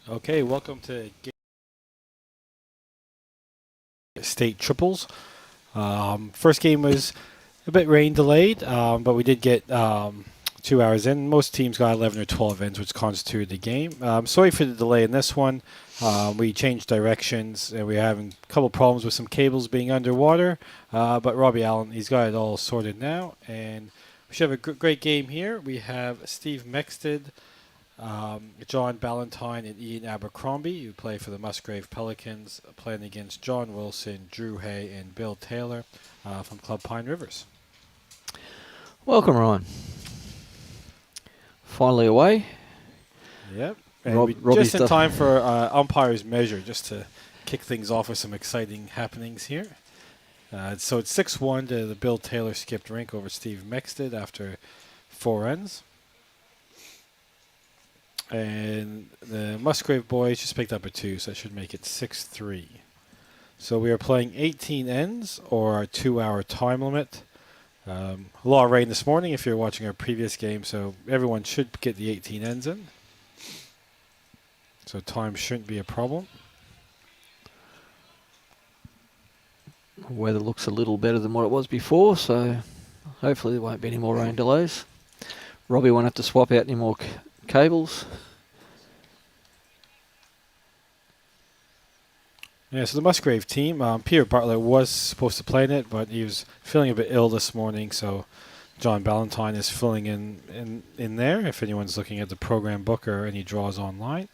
Okay, welcome to State Triples. First game was a bit rain delayed, but we did get 2 hours in. Most teams got 11 or 12 ends, which constituted the game. Sorry for the delay in this one. We changed directions, and we're having a couple problems with some cables being underwater. But Robbie Allen, he's got it all sorted now, and we should have a great game here. We have Steve Mexted, John Ballantyne, and Ian Abercromby, who play for the Musgrave Pelicans, playing against John Wilson, Drew Hay, and Bill Taylor from Club Pine Rivers. Welcome, Ryan. Finally away. Yep. And just in time for umpire's measure, just to kick things off with some exciting happenings here. So it's 6-1 to the Bill Taylor skipped rink over Steve Mexted after 4 ends. And the Musgrave boys just picked up a 2, so that should make it 6-3. So we are playing 18 ends, or our 2-hour time limit. A lot of rain this morning if you're watching our previous game, so everyone should get the 18 ends in. So time shouldn't be a problem. Weather looks a little better than what it was before, so hopefully there won't be any more rain delays. Robbie won't have to swap out any more cables. Yeah, so the Musgrave team, Peter Bartlett was supposed to play in it, but he was feeling a bit ill this morning, so John Ballantyne is filling in there if anyone's looking at the program book or any draws online.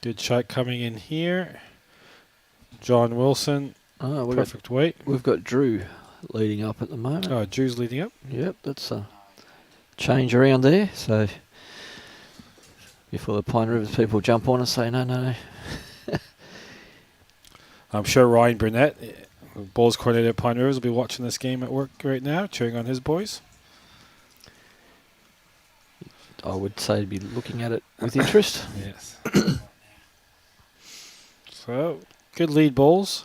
Good shot coming in here. John Wilson, perfect weight. We've got Drew leading up at the moment. Oh, Drew's leading up? Yep, that's a change around there. So before the Pine Rivers people jump on and say, no. I'm sure Ryan Burnett, Bulls coordinator at Pine Rivers, will be watching this game at work right now, cheering on his boys. I would say to be looking at it with interest. Yes. So, good lead Bulls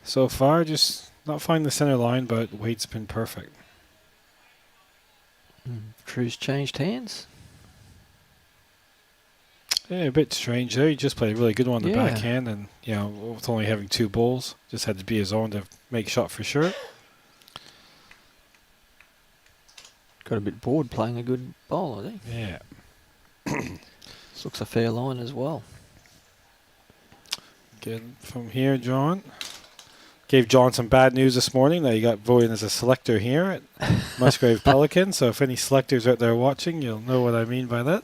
so far. Just not finding the center line, but weight's been perfect. Drew's changed hands. Yeah, a bit strange there. He just played a really good one on the backhand, and with only having 2 balls, just had to be his own to make shot for sure. Got a bit bored playing a good bowl, I think. Yeah. This looks a fair line as well. Good from here, John. Gave John some bad news this morning that he got voted as a selector here at Musgrave Pelican. So if any selectors out there watching, you'll know what I mean by that.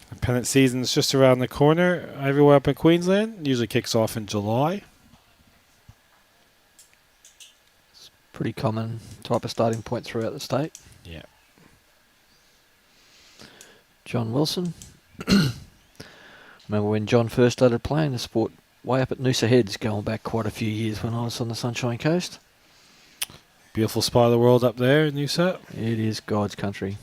The pennant season's just around the corner. Everywhere up in Queensland usually kicks off in July. It's a pretty common type of starting point throughout the state. Yeah. John Wilson. Remember when John first started playing the sport way up at Noosa Heads, going back quite a few years when I was on the Sunshine Coast. Beautiful spot of the world up there in Noosa. It is God's country.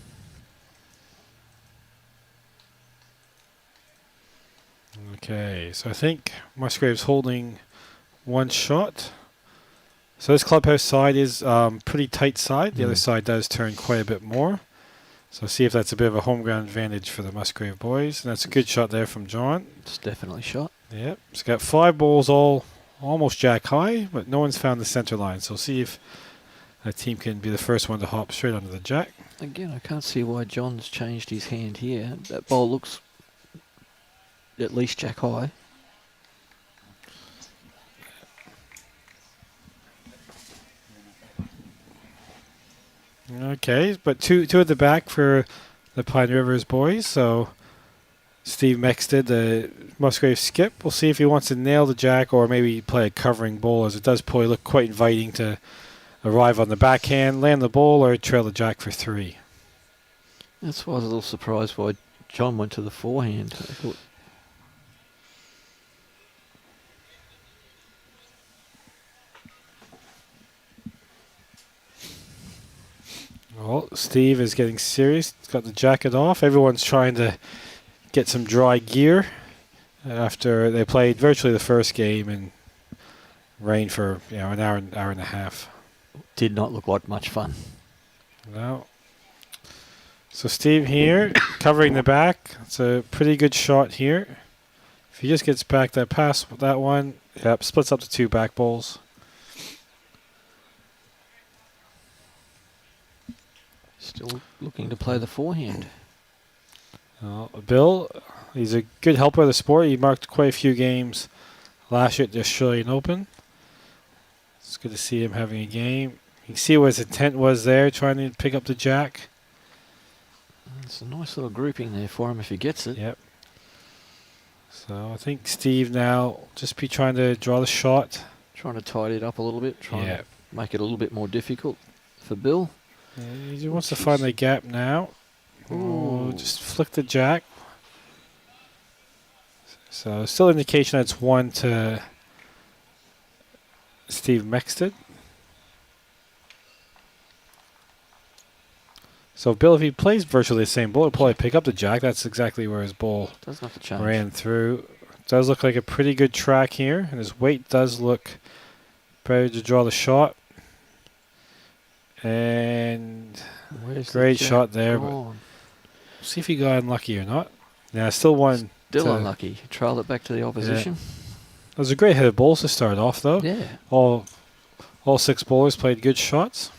Okay, so I think Musgrave's holding 1 shot. So this clubhouse side is pretty tight side. The other side does turn quite a bit more. So see if that's a bit of a home ground advantage for the Musgrave boys. And that's a good shot there from John. It's definitely shot. Yep. He's got 5 balls all almost jack high, but no one's found the center line. So see if that team can be the first one to hop straight onto the jack. Again, I can't see why John's changed his hand here. That ball looks at least jack high. Okay, but two at the back for the Pine Rivers boys. So Steve Mexted, the Musgrave skip. We'll see if he wants to nail the jack or maybe play a covering bowl, as it does probably look quite inviting to arrive on the backhand, land the ball, or trail the jack for 3. That's why I was a little surprised why John went to the forehand. I thought well, Steve is getting serious. He's got the jacket off. Everyone's trying to get some dry gear after they played virtually the first game and rain for an hour and a half. Did not look like much fun. No. So Steve here, covering the back. It's a pretty good shot here. If he just gets back that pass with that one, yep, splits up to 2 back bowls. Still looking to play the forehand. Bill, he's a good helper of the sport. He marked quite a few games last year at the Australian Open. It's good to see him having a game. You can see what his intent was there, trying to pick up the jack. It's a nice little grouping there for him if he gets it. Yep. So I think Steve now just be trying to draw the shot. Trying to tidy it up a little bit, trying Yeah. to make it a little bit more difficult for Bill. Yeah, he just wants to find the gap now. Oh, just flick the jack. So still indication that it's 1 to Steve Mexted. So Bill, if he plays virtually the same ball, he'll probably pick up the jack. That's exactly where his ball Doesn't have to change. ran through. Does look like a pretty good track here, and his weight does look better to draw the shot. And Where's great the jack shot there, but gone? see if he got unlucky or not. Yeah, still one. Still unlucky. Trailed it back to the opposition. It was a great head of bowls to start off, though. Yeah. All 6 bowlers played good shots.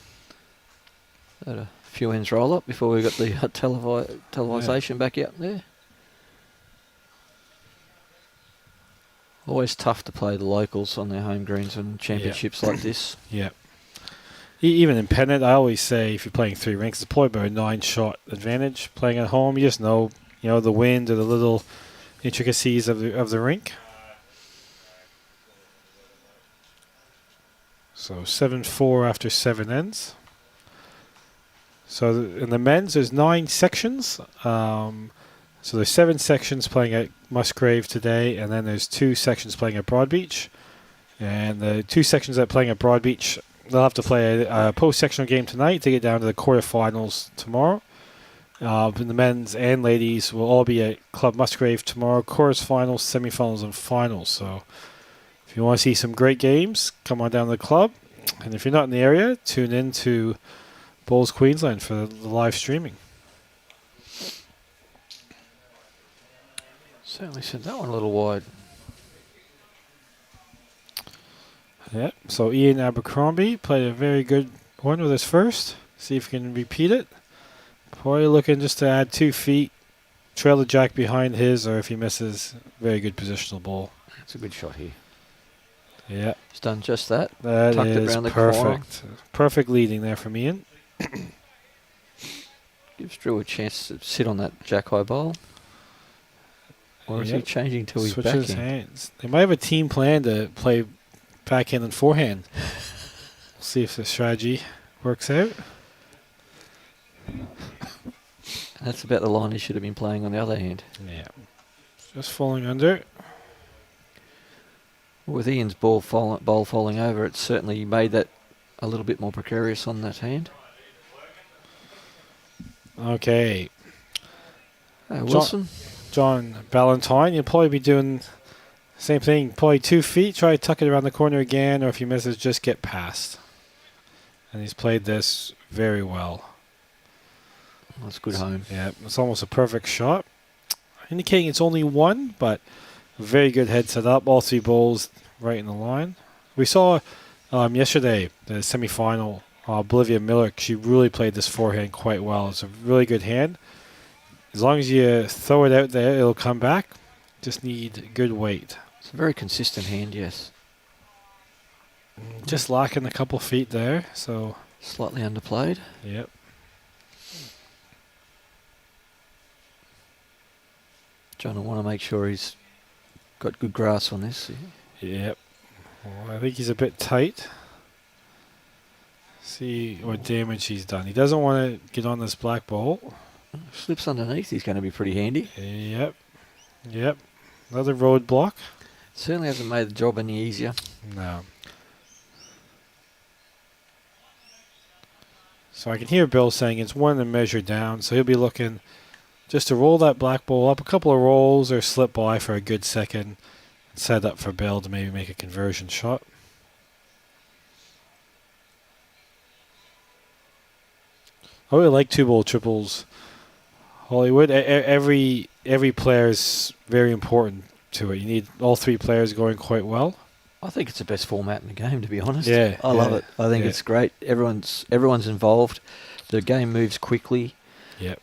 Had a few ends roll up before we got the televisation back out there. Always tough to play the locals on their home greens and championships like this. Yeah. Even in pennant, I always say if you're playing 3 rinks, it's probably about a 9-shot advantage. Playing at home, you just know, the wind or the little intricacies of the rink. So 7-4 after 7 ends. So in the men's, there's 9 sections. So there's 7 sections playing at Musgrave today, and then there's 2 sections playing at Broadbeach. And the 2 sections that are playing at Broadbeach, they'll have to play a post-sectional game tonight to get down to the quarterfinals tomorrow. And the men's and ladies will all be at Club Musgrave tomorrow, quarterfinals, semifinals, and finals. So if you want to see some great games, come on down to the club. And if you're not in the area, tune in to Bowls Queensland for the live streaming. Certainly sent that one a little wide. Yeah, so Ian Abercromby played a very good one with his first. See if he can repeat it. Probably looking just to add 2 feet, trail the jack behind his, or if he misses, very good positional ball. That's a good shot here. Yeah. He's done just that. That Tucked it is round the perfect. Perfect leading there from Ian. Gives Drew a chance to sit on that jack high bowl. Or is he changing to his Switches backhand? hands. They might have a team plan to play backhand and forehand. We'll see if the strategy works out. That's about the line he should have been playing on the other hand. Yeah. Just falling under. With Ian's bowl falling over, it certainly made that a little bit more precarious on that hand. Okay. Wilson? John Ballantyne, you'll probably be doing the same thing. Probably 2 feet, try to tuck it around the corner again, or if he misses, just get past. And he's played this very well. That's good home. Yeah, it's almost a perfect shot. Indicating it's only 1, but very good head set up. All 3 bowls right in the line. We saw yesterday, the semi-final, Bolivia Miller, she really played this forehand quite well. It's a really good hand. As long as you throw it out there, it'll come back. Just need good weight. It's a very consistent hand, yes. Just lacking a couple feet there, so... Slightly underplayed. Yep. John will want to make sure he's got good grasp on this. Yep. Well, I think he's a bit tight. See what damage he's done. He doesn't want to get on this black ball. Slips underneath, he's going to be pretty handy. Yep. Yep. Another roadblock. Certainly hasn't made the job any easier. No. So I can hear Bill saying it's 1 to measure down, so he'll be looking just to roll that black ball up a couple of rolls or slip by for a good second and set up for Bill to maybe make a conversion shot. I really like two ball triples. Hollywood. Every player is very important to it. You need all three players going quite well. I think it's the best format in the game, to be honest. Yeah, I love yeah, it. I think yeah. it's great. Everyone's involved. The game moves quickly. Yep.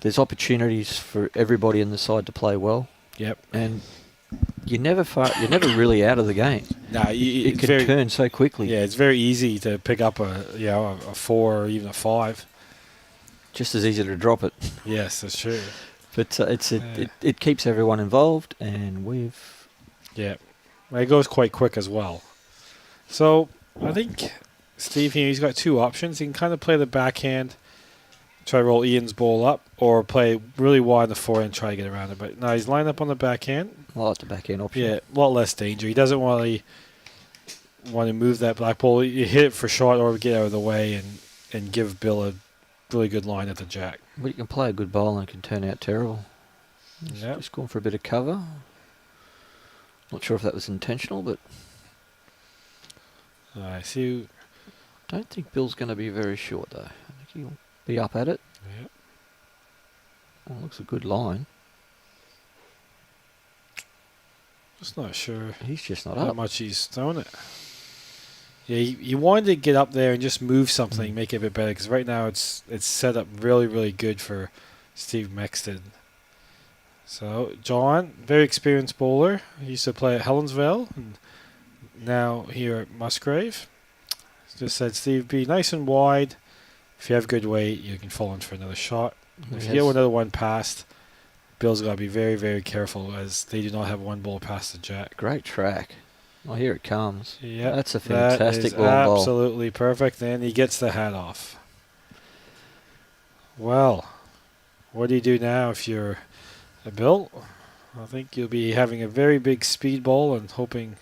There's opportunities for everybody in the side to play well. Yep. And you're never really out of the game. Nah, It can turn so quickly. Yeah, it's very easy to pick up a 4 or even a 5. Just as easy to drop it. Yes, that's true. But it keeps everyone involved, and we've... Yeah. It goes quite quick as well. So, I think Steve here, he's got two options. He can kind of play the backhand, try to roll Ian's ball up, or play really wide in the forehand and try to get around it. But now he's lined up on the backhand. I like the backhand option. Yeah, a lot less danger. He doesn't want to move that black ball. You hit it for short or get out of the way and give Bill a really good line at the jack. But you can play a good bowl and it can turn out terrible. Yep. Just going for a bit of cover. Not sure if that was intentional, but I see. don't think Bill's going to be very short, though. I think he'll be up at it. Yep. Oh, looks a good line. Just not sure He's just not how up. much he's throwing it. Yeah, you wanted to get up there and just move something, make it a bit better, because right now it's set up really, really good for Steve Mexted. So, John, very experienced bowler. He used to play at Helensville, and now here at Musgrave. Just said, Steve, be nice and wide. If you have good weight, you can fall in for another shot. If you get another one past, Bill's got to be very, very careful, as they do not have one ball past the jack. Great track. Oh, here it comes. Yeah, That's a fantastic that is ball. absolutely perfect. And he gets the hat off. Well, what do you do now if you're a Bill? I think you'll be having a very big speed ball and hoping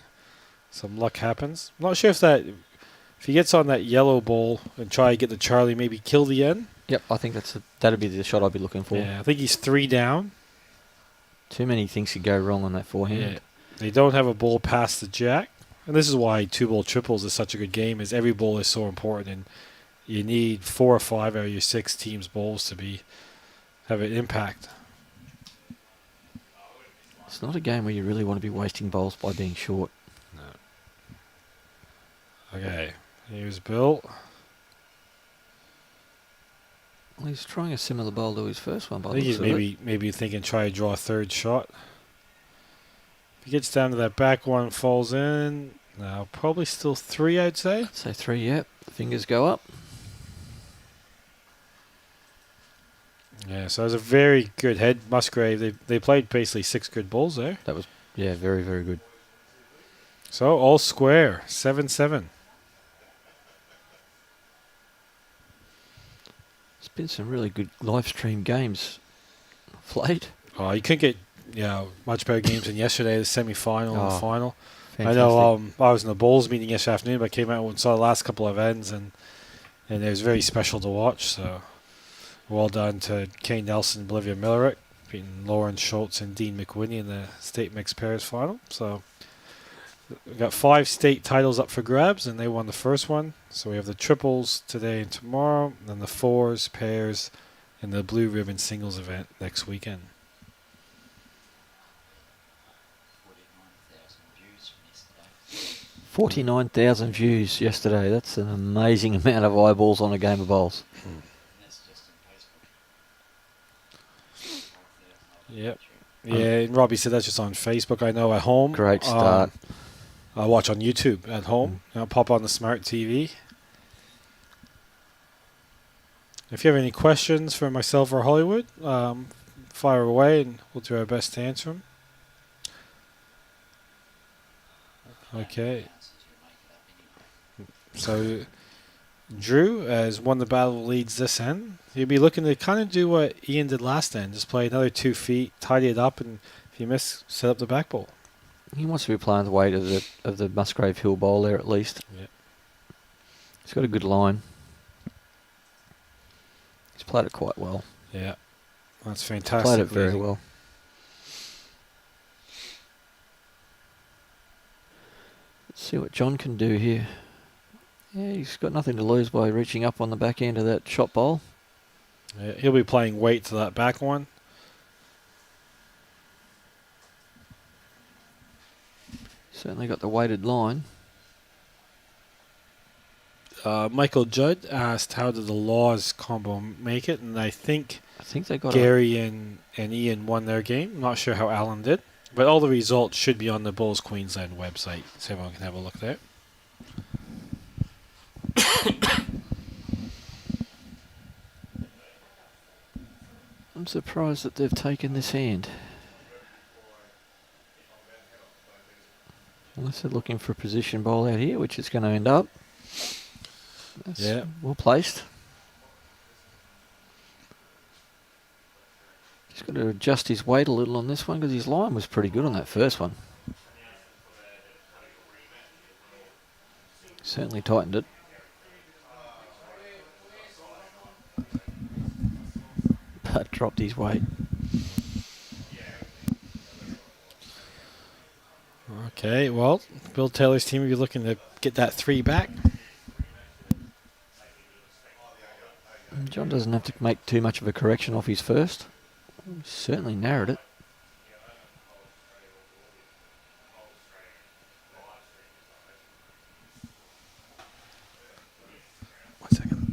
some luck happens. I'm not sure if he gets on that yellow ball and try to get the Charlie, maybe kill the end. Yep, I think that'd be the shot I'd be looking for. Yeah, I think he's 3 down. Too many things could go wrong on that forehand. Yeah. They don't have a ball past the jack. And this is why two ball triples is such a good game, is every ball is so important, and you need 4 or 5 out of your 6 teams' balls to have an impact. It's not a game where you really want to be wasting bowls by being short. No. Okay, here's Bill. Well, he's trying a similar bowl to his first one. I think he's maybe thinking try to draw a third shot. If he gets down to that back one, falls in. No, probably still 3, I'd say. I'd say 3, yep. Fingers go up. Yeah, so it was a very good head. Musgrave, they played basically 6 good balls there. That was, yeah, very, very good. So all square, 7-7. There's been some really good live stream games played. Oh, you couldn't get much better games than yesterday, the semi-final and the final. Fantastic. I know I was in the Bulls meeting yesterday afternoon, but I came out and saw the last couple of ends, and it was very special to watch. So well done to Kane Nelson and Bolivia Millerick, beating Lauren Schultz and Dean McWhinney in the state mixed pairs final. So we've got 5 state titles up for grabs, and they won the first one. So we have the triples today and tomorrow, and then the 4s, pairs, and the blue ribbon singles event next weekend. 49,000 views yesterday. That's an amazing amount of eyeballs on a game of bowls. Yep. Yeah, and Robbie said that's just on Facebook. I know at home. Great start. I watch on YouTube at home. I'll pop on the smart TV. If you have any questions for myself or Hollywood, fire away and we'll do our best to answer them. Okay. So Drew has won the battle, leads this end. He'll be looking to kind of do what Ian did last end, just play another 2 feet, tidy it up, and if you miss, set up the back ball. He wants to be playing the weight of the Musgrave Hill bowl there at least. Yeah. He's got a good line. He's played it quite well. Yeah, that's fantastic. Played it very well. Let's see what John can do here. Yeah, he's got nothing to lose by reaching up on the back end of that shot bowl. He'll be playing weight to that back one. Certainly got the weighted line. Michael Judd asked, how did the Laws combo make it? And I think they got Gary and Ian won their game. I'm not sure how Alan did. But all the results should be on the Bulls Queensland website, so everyone can have a look there. I'm surprised that they've taken this hand. Unless they're looking for a position bowl out here, which it's going to end up. That's well placed. Just got to adjust his weight a little on this one because his line was pretty good on that first one. Certainly tightened it. But dropped his weight. Okay, well, Bill Taylor's team will be looking to get that 3 back. John doesn't have to make too much of a correction off his first. Certainly narrowed it. One second.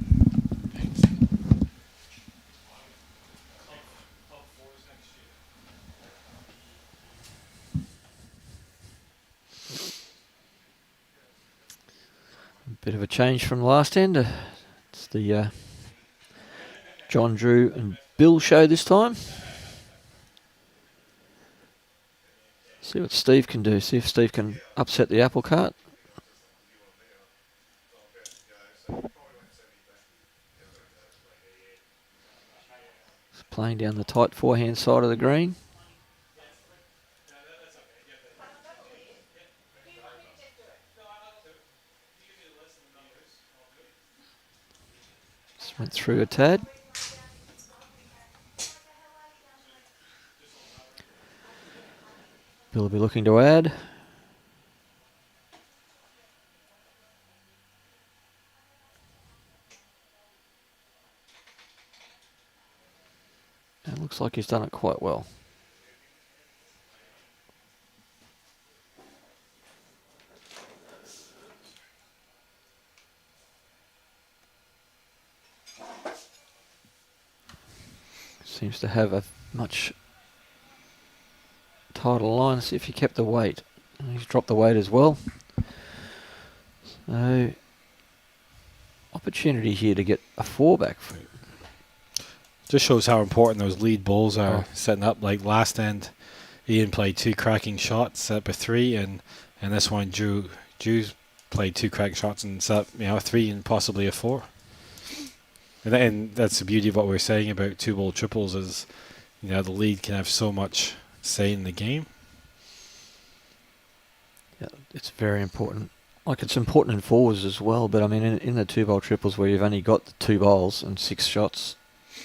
Bit of a change from last end. It's the John, Drew and Bill show this time. See what Steve can do. See if Steve can upset the apple cart. He's playing down the tight forehand side of the green. Just went through a tad. Bill will be looking to add. It looks like he's done it quite well. Seems to have a much tighter line. See if he kept the weight. He's dropped the weight as well. So, opportunity here to get a 4 back. Just shows how important those lead balls are setting up. Like last end, Ian played 2 cracking shots, set up a 3, and this one, Drew's played 2 cracking shots and set up, a 3 and possibly a 4. And that's the beauty of what we were saying about 2-ball triples is, the lead can have so much say in the game. Yeah, it's very important. Like it's important in fours as well, but I mean in the 2-ball triples where you've only got the 2 bowls and 6 shots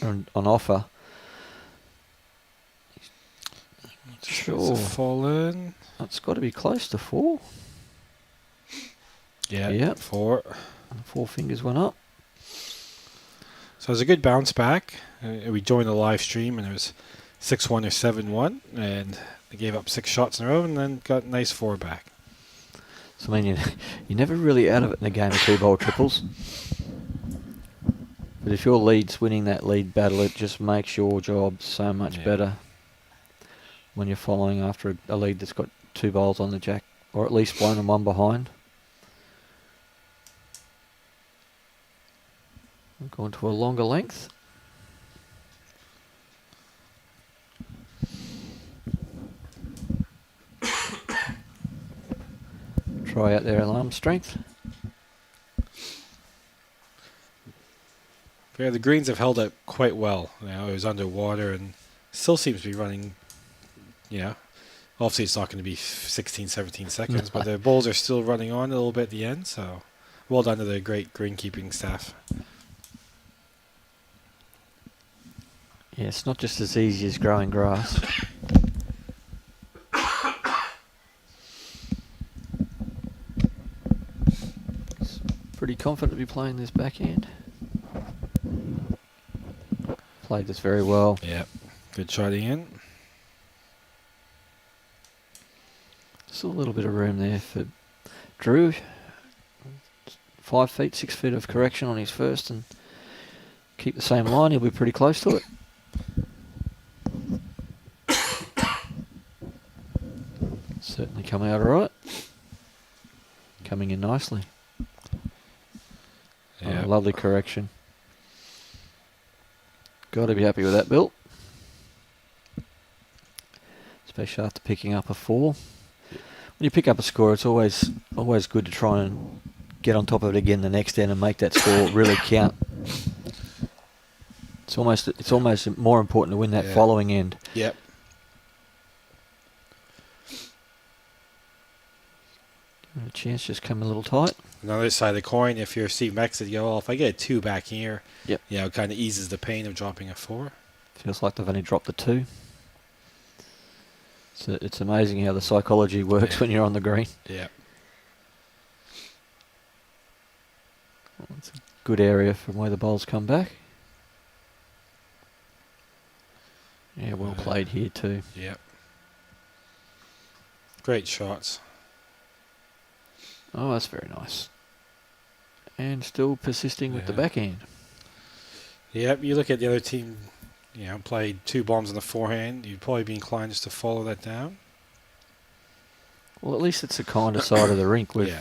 on offer. Sure. Fallen. That's got to be close to 4. Yeah, 4. And 4 fingers went up. So it was a good bounce back. We joined the live stream and it was 6-1 or 7-1, and they gave up 6 shots in a row and then got a nice 4 back. So I mean, you're never really out of it in a game of 2-ball triples. But if your lead's winning that lead battle, it just makes your job so much better when you're following after a lead that's got 2 bowls on the jack, or at least 1 and 1 behind. We're going to a longer length. Try out their alarm strength. Yeah, the greens have held up quite well. It was underwater and still seems to be running, obviously it's not going to be 16, 17 seconds, but the balls are still running on a little bit at the end, so well done to the great greenkeeping staff. Yeah, it's not just as easy as growing grass. Pretty confident to be playing this backhand. Played this very well. Yep. Good shot in. Just a little bit of room there for Drew. 5 feet, 6 feet of correction on his first, and keep the same line. He'll be pretty close to it. Certainly coming out all right. Coming in nicely. Yep. Oh, lovely correction. Got to be happy with that, Bill. Especially after picking up a 4. When you pick up a score, it's always good to try and get on top of it again the next end and make that score really count. It's almost more important to win that following end. Yep. A chance just come a little tight. Another side of the coin, if you're Steve Mexted, you go, well, if I get a 2 back here, yep. It kind of eases the pain of dropping a 4. Feels like they've only dropped the 2. So it's amazing how the psychology works when you're on the green. Yeah. Well, it's a good area from where the bowls come back. Yeah, well played here too. Yep. Great shots. Oh, that's very nice. And still persisting with the backhand. Yep, you look at the other team, played 2 bombs on the forehand. You'd probably be inclined just to follow that down. Well, at least it's the kinder side of the rink. We've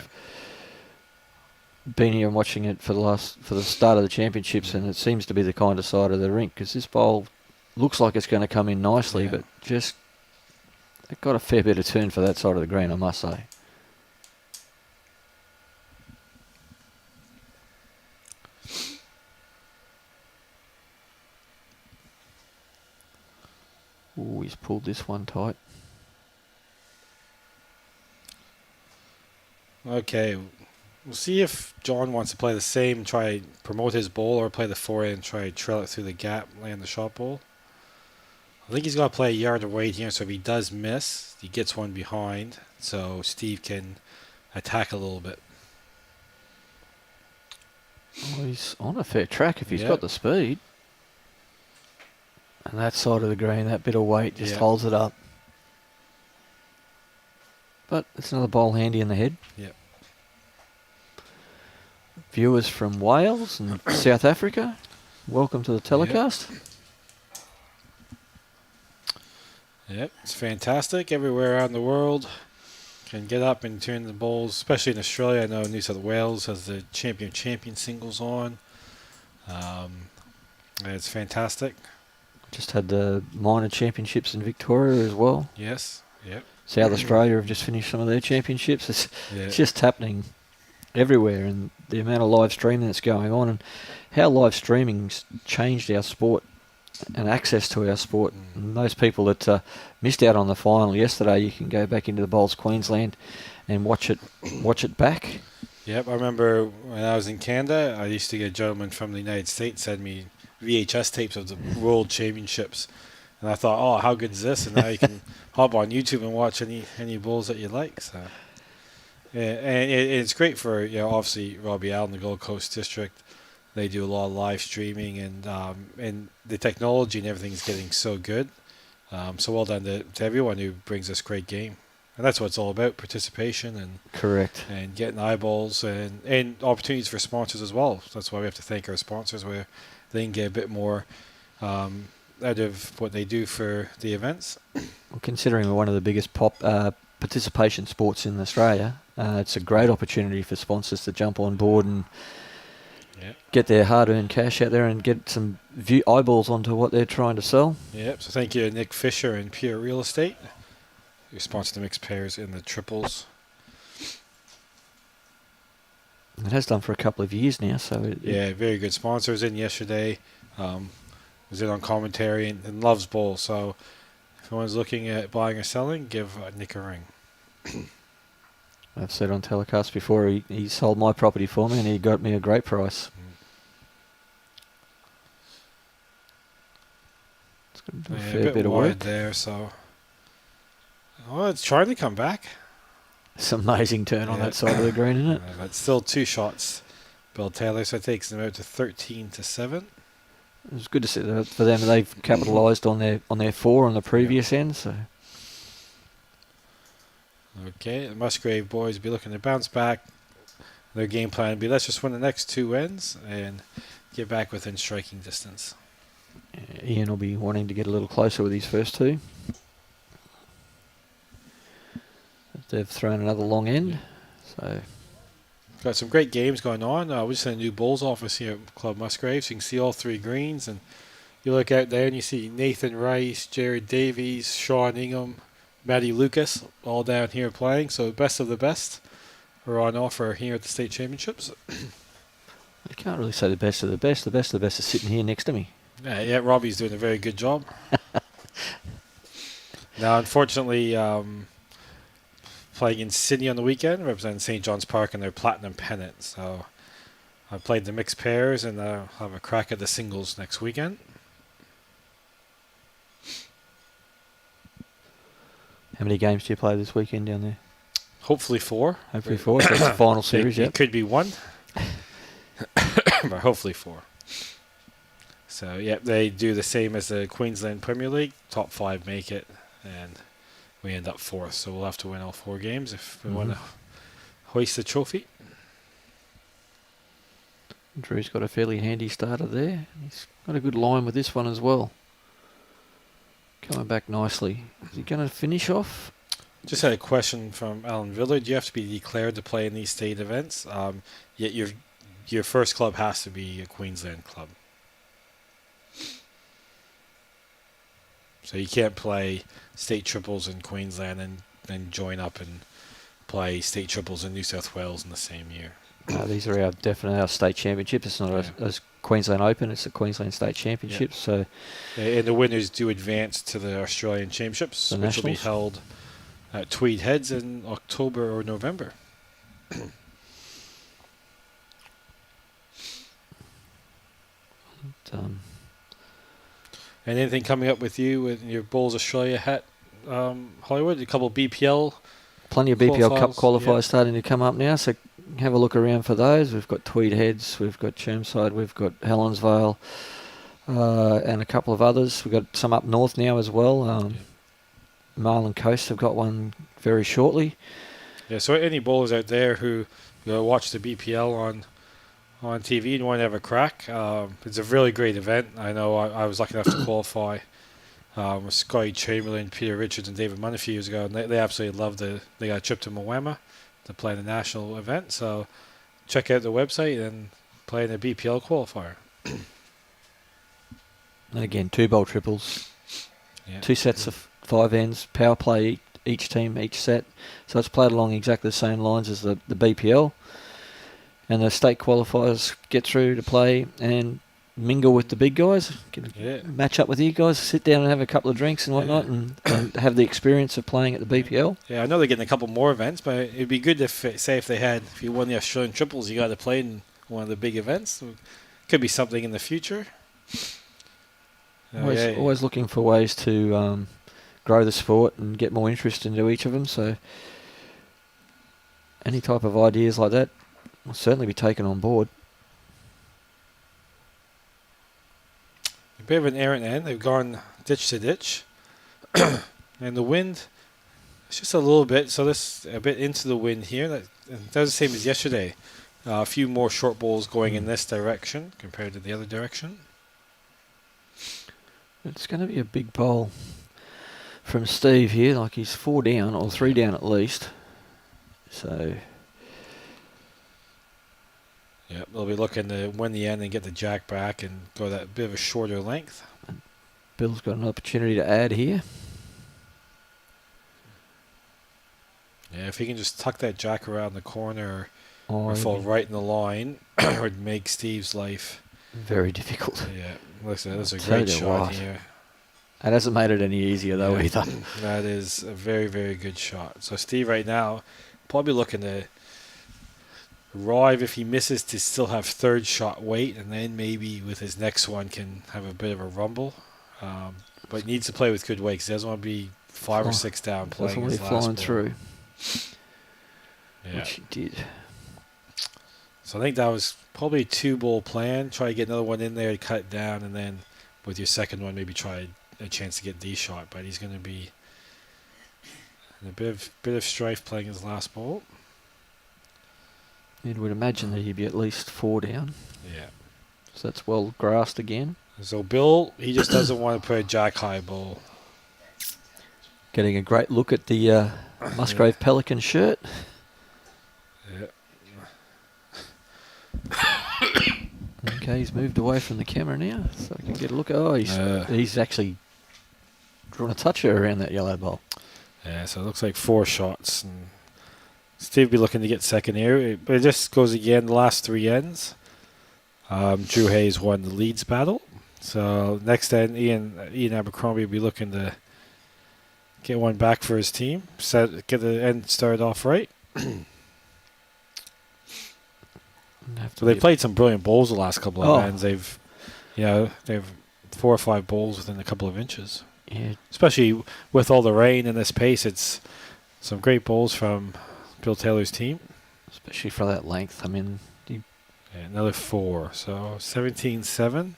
been here and watching it for the start of the championships, and it seems to be the kinder side of the rink because this bowl looks like it's going to come in nicely, but just it got a fair bit of turn for that side of the green, I must say. Ooh, he's pulled this one tight. Okay, we'll see if John wants to play the same and try promote his bowl, or play the forehand and try to trail it through the gap, land the shot bowl. I think he's got to play a yard of weight here, so if he does miss, he gets one behind, so Steve can attack a little bit. Oh, he's on a fair track if he's got the speed. And that side of the green, that bit of weight just holds it up. But it's another bowl handy in the head. Yep. Viewers from Wales and South Africa, welcome to the telecast. Yep, it's fantastic. Everywhere around the world can get up and turn the bowls, especially in Australia. I know New South Wales has the champion singles on. It's fantastic. Just had the minor championships in Victoria as well. Yes, yep. South Australia have just finished some of their championships. It's just happening everywhere, and the amount of live streaming that's going on, and how live streaming's changed our sport and access to our sport. And those people that missed out on the final yesterday, you can go back into the Bowls Queensland and watch it back. Yep, I remember when I was in Canada, I used to get a gentleman from the United States send me VHS tapes of the World Championships, and I thought, oh, how good is this? And now you can hop on YouTube and watch any bowls that you like. So, and it's great for obviously Robbie Allen, the Gold Coast District. They do a lot of live streaming, and the technology and everything is getting so good. So well done to everyone who brings this great game. And that's what it's all about, participation and correct, and getting eyeballs and opportunities for sponsors as well. That's why we have to thank our sponsors, where they can get a bit more out of what they do for the events. Well, considering we're one of the biggest participation sports in Australia, it's a great opportunity for sponsors to jump on board and get their hard-earned cash out there and get some eyeballs onto what they're trying to sell. Yep. So thank you to Nick Fisher and Pure Real Estate, who sponsor the mixed pairs and the triples. It has done for a couple of years now. So very good sponsors. In yesterday, was in on commentary and loves bowl. So if anyone's looking at buying or selling, give Nick a ring. I've said on telecast before, he sold my property for me and he got me a great price. It's going to do a fair bit of work there. So, it's trying to come back. It's an amazing turn on that side of the green, isn't it? But still 2 shots, Bill Taylor. So it takes them out to 13-7. It was good to see that for them. They've capitalised on their 4 on the previous end. So okay, the Musgrave boys will be looking to bounce back. Their game plan will be let's just win the next 2 wins and get back within striking distance. Ian will be wanting to get a little closer with his first 2. They've thrown another long end, so got some great games going on. We're just in a new bowls office here at Club Musgrave, so you can see all 3 greens, and you look out there and you see Nathan Rice, Jared Davies, Sean Ingham, Matty Lucas all down here playing. So best of the best are on offer here at the state championships. you can't really say the best of the best. The best of the best is sitting here next to me. Yeah, Robbie's doing a very good job. Now, unfortunately, playing in Sydney on the weekend, representing St. John's Park in their Platinum Pennant. So I played the mixed pairs, and I'll have a crack at the singles next weekend. How many games do you play this weekend down there? Hopefully 4. Hopefully 4. So it's the final series, It could be 1, but hopefully 4. So, yeah, they do the same as the Queensland Premier League. Top 5 make it, and we end up 4th. So we'll have to win all 4 games if we want to hoist the trophy. Drew's got a fairly handy starter there. He's got a good line with this one as well. Coming back nicely. Is he going to finish off? Just had a question from Alan Villard. Do you have to be declared to play in these state events? Yet your first club has to be a Queensland club. So you can't play state triples in Queensland and then join up and play state triples in New South Wales in the same year. These are our state championships. It's not a Queensland Open, it's a Queensland State Championship. So, and the winners do advance to the Australian Championships, which will be held at Tweed Heads in October or November. And anything coming up with you with your Bowls Australia hat, Hollywood? A couple BPL. Plenty of BPL Cup qualifiers starting to come up now, so have a look around for those. We've got Tweed Heads, we've got Chermside, we've got Helensvale, and a couple of others. We've got some up north now as well. Marlin Coast have got one very shortly. Yeah, so any bowlers out there who watch the BPL on TV and want to have a crack, it's a really great event. I know I was lucky enough to qualify with Scotty Chamberlain, Peter Richards, and David Munn a few years ago, and they absolutely loved it. They got a trip to Moama to play the national event, so check out the website and play in a BPL qualifier. And again, 2 bowl triples, 2 sets of 5 ends, power play each team, each set. So it's played along exactly the same lines as the BPL. And the state qualifiers get through to play and mingle with the big guys, match up with you guys, sit down and have a couple of drinks and whatnot, and have the experience of playing at the BPL. Yeah, I know they're getting a couple more events, but it'd be good if you won the Australian triples, you got to play in one of the big events. So could be something in the future. Always looking for ways to grow the sport and get more interest into each of them. So any type of ideas like that will certainly be taken on board. A bit of an errant end. They've gone ditch to ditch. And the wind, it's just a little bit. So this a bit into the wind here. That was the same as yesterday. A few more short bowls going in this direction compared to the other direction. It's going to be a big bowl from Steve here. Like he's 4 down or 3 down at least. So... yeah, they'll be looking to win the end and get the jack back and go that bit of a shorter length. Bill's got an opportunity to add here. Yeah, if he can just tuck that jack around the corner or fall right in the line, it would make Steve's life very difficult. Yeah, listen, that's a great shot here. It hasn't made it any easier though either. That is a very, very good shot. So Steve right now probably looking to arrive, if he misses, to still have 3rd shot weight, and then maybe with his next one can have a bit of a rumble. But needs to play with good weight because he doesn't want to be 5 or 6 down playing his last flying ball. Through. Which he did. So I think that was probably a 2-ball plan. Try to get another one in there to cut it down, and then with your second one, maybe try a chance to get D shot. But he's going to be in a bit of strife playing his last ball. You would imagine that he'd be at least 4 down. Yeah. So that's well grassed again. So Bill, he just doesn't want to play a jack high ball. Getting a great look at the Musgrave Pelican shirt. Yeah. Okay, he's moved away from the camera now, so I can get a look. Oh, he's actually drawn a toucher around that yellow ball. Yeah, so it looks like 4 shots. And Steve be looking to get second here. But it just goes again, the last 3 ends. Drew Hayes won the Leeds battle. So next end, Ian Abercromby will be looking to get one back for his team. Get the end started off right. So they played some brilliant bowls the last couple of ends. They've 4 or 5 bowls within a couple of inches. Yeah. Especially with all the rain and this pace, it's some great bowls from Bill Taylor's team. Especially for that length. I mean, another 4, so 17-7.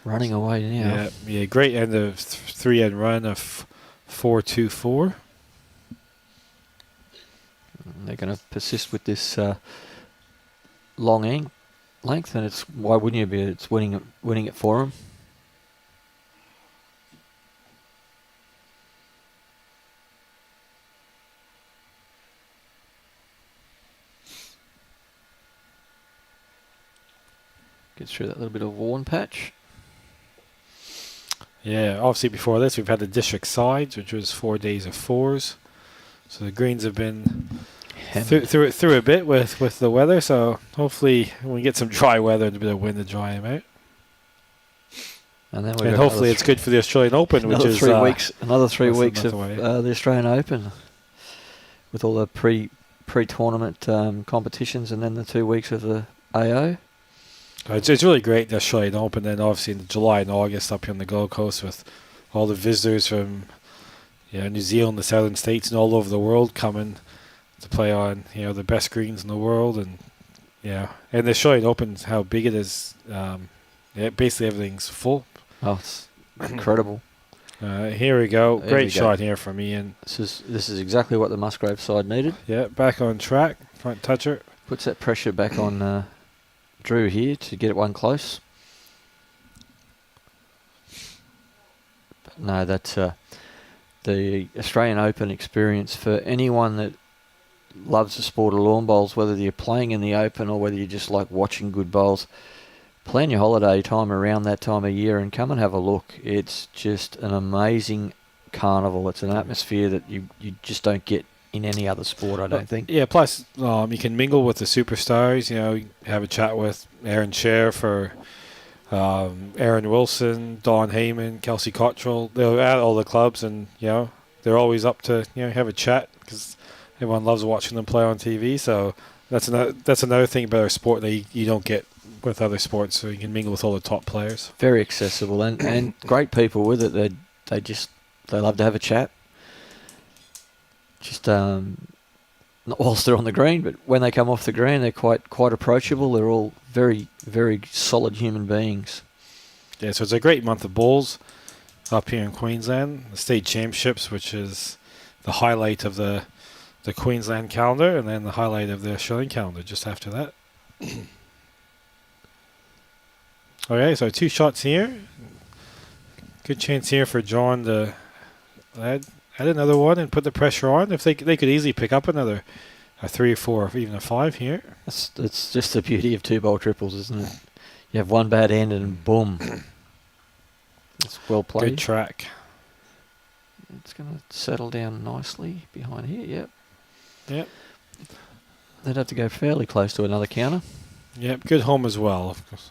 Running away now. Yeah, great end of 3-end run of 4-2-4. They're going to persist with this long length, and why wouldn't you be? It's winning it for them. Gets through that little bit of worn patch. Yeah, obviously before this we've had the district sides, which was 4 days of 4s. So the greens have been through a bit with the weather. So hopefully we get some dry weather and a bit of wind to dry them out. And then hopefully it's good for the Australian Open, which is 3 weeks. Another 3 weeks of away. The Australian Open, with all the pre-tournament competitions, and then the 2 weeks of the AO. It's really great, the Australian Open, then obviously in July and August up here on the Gold Coast with all the visitors from New Zealand, the Southern States, and all over the world coming to play on the best greens in the world. And and the Australian Open, how big it is, basically everything's full. Oh, it's incredible. Here we go. Great shot here from Ian. This is exactly what the Musgrave side needed. Yeah, back on track, front toucher. Puts that pressure back on Drew here to get it one close. But no, that's the Australian Open experience for anyone that loves the sport of lawn bowls, whether you're playing in the Open or whether you just like watching good bowls. Plan your holiday time around that time of year and come and have a look. It's just an amazing carnival. It's an atmosphere that you just don't get in any other sport, I don't think. Yeah, plus you can mingle with the superstars, you have a chat with Aaron Scherf, Aaron Wilson, Don Heyman, Kelsey Cottrell. They're at all the clubs, and they're always up to have a chat because everyone loves watching them play on TV. So that's another thing about our sport that you don't get with other sports. So you can mingle with all the top players. Very accessible and great people with it. They love to have a chat. Just not whilst they're on the green, but when they come off the green, they're quite approachable. They're all very, very solid human beings. Yeah, so it's a great month of bowls up here in Queensland. The state championships, which is the highlight of the Queensland calendar, and then the highlight of the Australian calendar just after that. Okay, so 2 shots here. Good chance here for John to add another one and put the pressure on. If they could easily pick up a 3 or 4 or even a 5 here. It's just the beauty of 2-bowl triples, isn't it? You have one bad end and boom. It's well played. Good track. It's going to settle down nicely behind here, Yep. They'd have to go fairly close to another counter. Yep, good home as well, of course.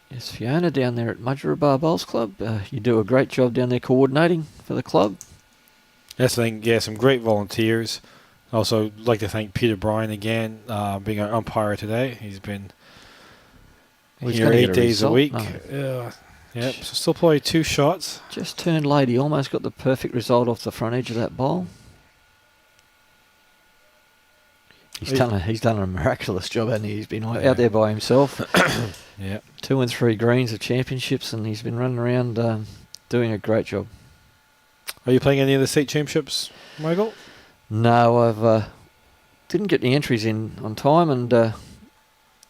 Yes, Fiona down there at Mudgeeraba Bowls Club. You do a great job down there coordinating for the club. Yes, I think, some great volunteers. Also, like to thank Peter Bryan again, being our umpire today. He's been here 8 days a week. No. Yep, so still play 2 shots. Just turned late. He almost got the perfect result off the front edge of that bowl. He's done a miraculous job, hasn't he? He's been out there by himself. Yeah. 2 and 3 greens of championships, and he's been running around doing a great job. Are you playing any of the state championships, Michael? No, I've didn't get the entries in on time, and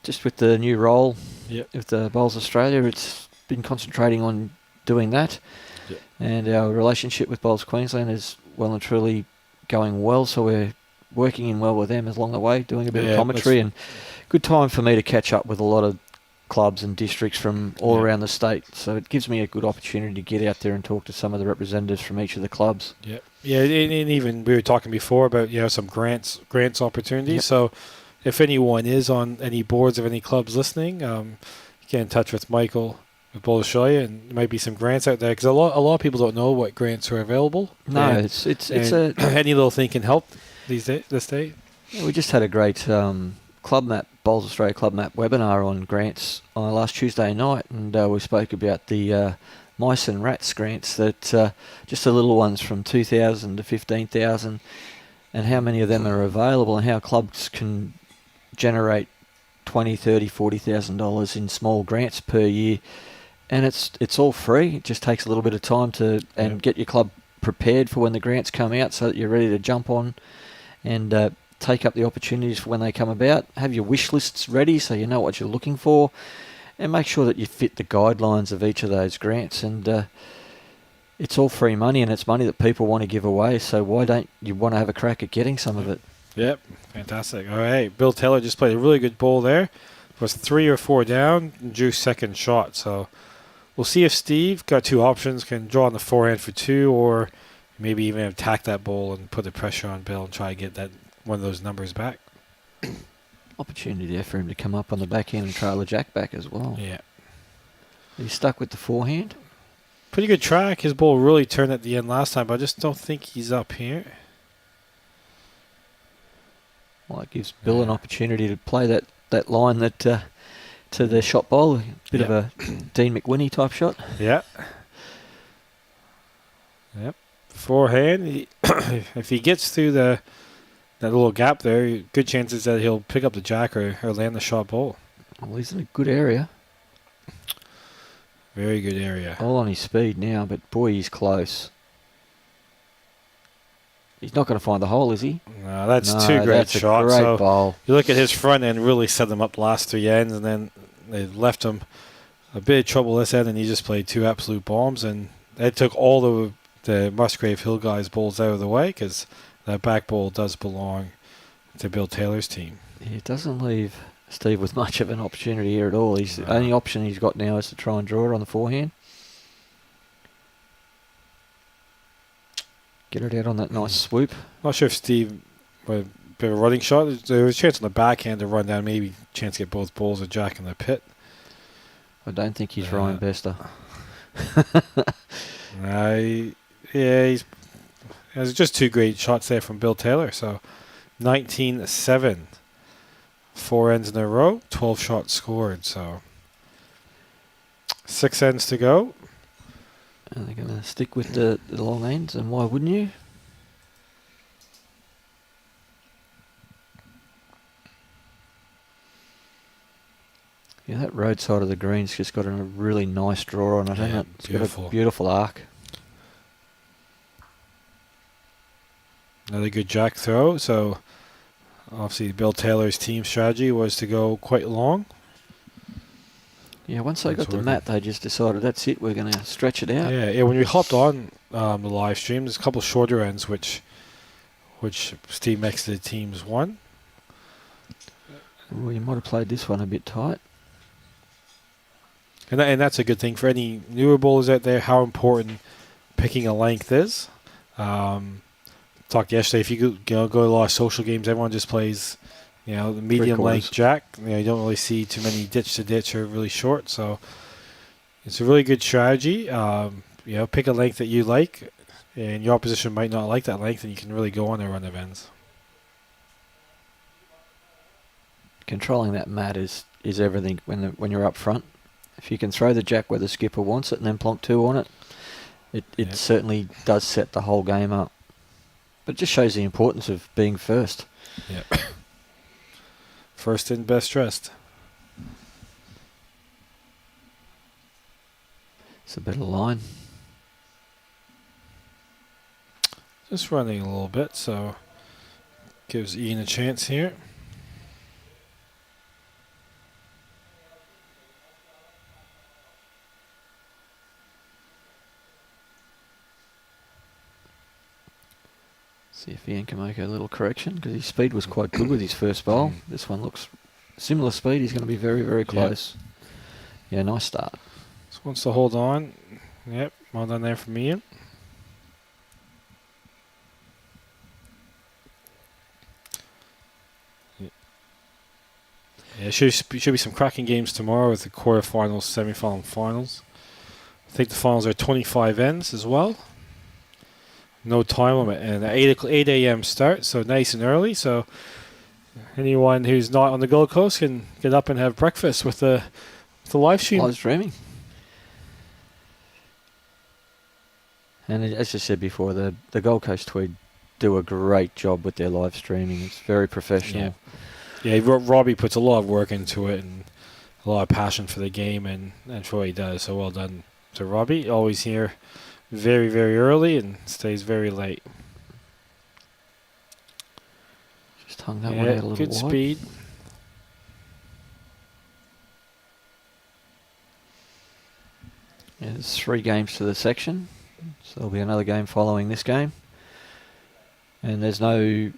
just with the new role with the Bowls Australia, it's been concentrating on doing that. Yep. And our relationship with Bowls Queensland is well and truly going well, so we're working in well with them along the way, doing a bit of commentary, and good time for me to catch up with a lot of clubs and districts from all around the state. So it gives me a good opportunity to get out there and talk to some of the representatives from each of the clubs. Yeah, and even we were talking before about some grants opportunities. Yep. So if anyone is on any boards of any clubs listening, get in touch with Michael with Bowls Australia, and there might be some grants out there, because a lot of people don't know what grants are available. No, it's any little thing can help this day. Yeah, we just had a great Club Map, Bowls Australia Club Map webinar on grants on last Tuesday night, and we spoke about the mice and rats grants, that just the little ones from 2,000 to 15,000, and how many of them are available, and how clubs can generate $20,000, $30,000, $40,000 in small grants per year, and it's all free. It just takes a little bit of time to get your club prepared for when the grants come out, so that you're ready to jump on and take up the opportunities for when they come about. Have your wish lists ready so you know what you're looking for, and make sure that you fit the guidelines of each of those grants. And it's all free money, and it's money that people want to give away, so why don't you want to have a crack at getting some of it? Yep, fantastic. All right, Bill Taylor just played a really good ball there. Was 3 or 4 down and drew second shot. So we'll see if Steve, got 2 options, can draw on the forehand for 2, or maybe even attack that ball and put the pressure on Bill and try to get that one of those numbers back. Opportunity there for him to come up on the backhand and trail the jack back as well. Yeah. He's stuck with the forehand. Pretty good track. His ball really turned at the end last time, but I just don't think he's up here. Well, it gives Bill an opportunity to play that line that to the shot bowl. A bit of a Dean McWhinney type shot. Yeah. Yep. Forehand. If he gets through that little gap there, good chances that he'll pick up the jack or land the shot ball. Well, he's in a good area. Very good area. All on his speed now, but boy, he's close. He's not going to find the hole, is he? No, that's 2 great shots. A great bowl. You look at his front end, really set them up the last 3 ends, and then they left him a bit of trouble this end, and he just played 2 absolute bombs, and that took all the Musgrave Hill guys' bowls out of the way, because that back bowl does belong to Bill Taylor's team. It doesn't leave Steve with much of an opportunity here at all. The only option he's got now is to try and draw it on the forehand. Get it out on that nice swoop. Not sure if Steve, with a bit of a running shot, there was a chance on the backhand to run down, maybe a chance to get both balls of jack in the pit. I don't think he's Ryan Bester. There's just 2 great shots there from Bill Taylor. So 19-7. 4 ends in a row, 12 shots scored. So 6 ends to go. And they're going to stick with the long ends, and why wouldn't you? Yeah, that road side of the green's just got a really nice draw on it, hasn't it? It's beautiful. got a beautiful arc. Another good jack throw. So obviously Bill Taylor's team strategy was to go quite long. Yeah, once they got the mat, they just decided, that's it, we're going to stretch it out. Yeah. When we hopped on the live stream, there's a couple shorter ends which Steve Mexted teams won. Well, you might have played this one a bit tight. And that's a good thing for any newer bowlers out there, how important picking a length is. Talked yesterday, if you go to a lot of social games, everyone just plays the medium length jack. You don't really see too many ditch to ditch or really short. So it's a really good strategy. Pick a length that you like, and your opposition might not like that length, and you can really go on a run of ends. Controlling that mat is everything when you're up front. If you can throw the jack where the skipper wants it and then plonk 2 on it, it certainly does set the whole game up. But it just shows the importance of being first. Yeah. First in, best dressed. It's a better line. Just running a little bit, so gives Ian a chance here. See if Ian can make a little correction, because his speed was quite good with his first bowl. This one looks similar speed. He's going to be very, very close. Yeah, nice start. Just wants to hold on. Yep, well done there from Ian. Yeah, should be some cracking games tomorrow with the quarterfinals, semi-final, and finals. I think the finals are 25 ends as well. No time limit, and at 8 a.m. start, so nice and early. So anyone who's not on the Gold Coast can get up and have breakfast with the live stream. Live streaming. And as I said before, the Gold Coast Tweed do a great job with their live streaming. It's very professional. Yeah, Robbie puts a lot of work into it and a lot of passion for the game, and for what he does. So well done to Robbie. Always here very, very early and stays very late. Just hung that one out a little good wide. Speed. Yeah, there's 3 games to the section, so there'll be another game following this game. And there's no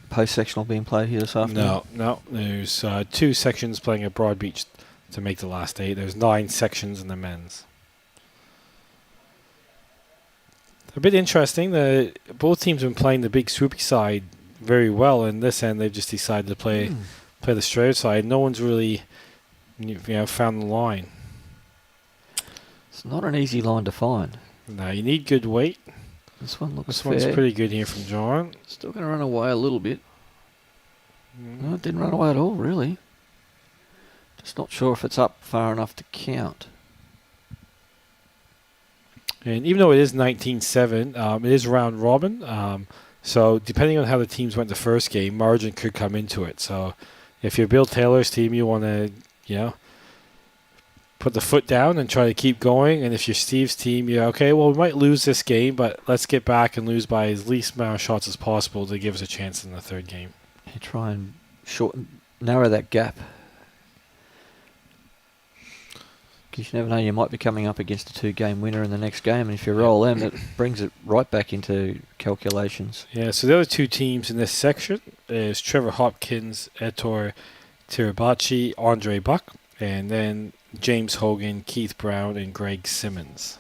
post-sectional being played here this afternoon? No. There's 2 sections playing at Broadbeach to make the last 8. There's 9 sections in the men's. A bit interesting. Both teams have been playing the big swoopy side very well, and this end they've just decided to play the straight side. No one's really found the line. It's not an easy line to find. No, you need good weight. This one looks This fair. one's pretty good here from John. Still going to run away a little bit. No, it didn't run away at all, really. Just not sure if it's up far enough to count. And even though it is 19-7, it is round robin. So depending on how the teams went the first game, margin could come into it. So if you're Bill Taylor's team, you want to, put the foot down and try to keep going. And if you're Steve's team, you're okay, well, we might lose this game, but let's get back and lose by as least amount of shots as possible to give us a chance in the third game. You try and narrow that gap. Because you never know, you might be coming up against a 2-game winner in the next game, and if you roll them, it brings it right back into calculations. Yeah, so the other 2 teams in this section is Trevor Hopkins, Ettore Tirabachi, Andre Buck, and then James Hogan, Keith Brown, and Greg Simmons.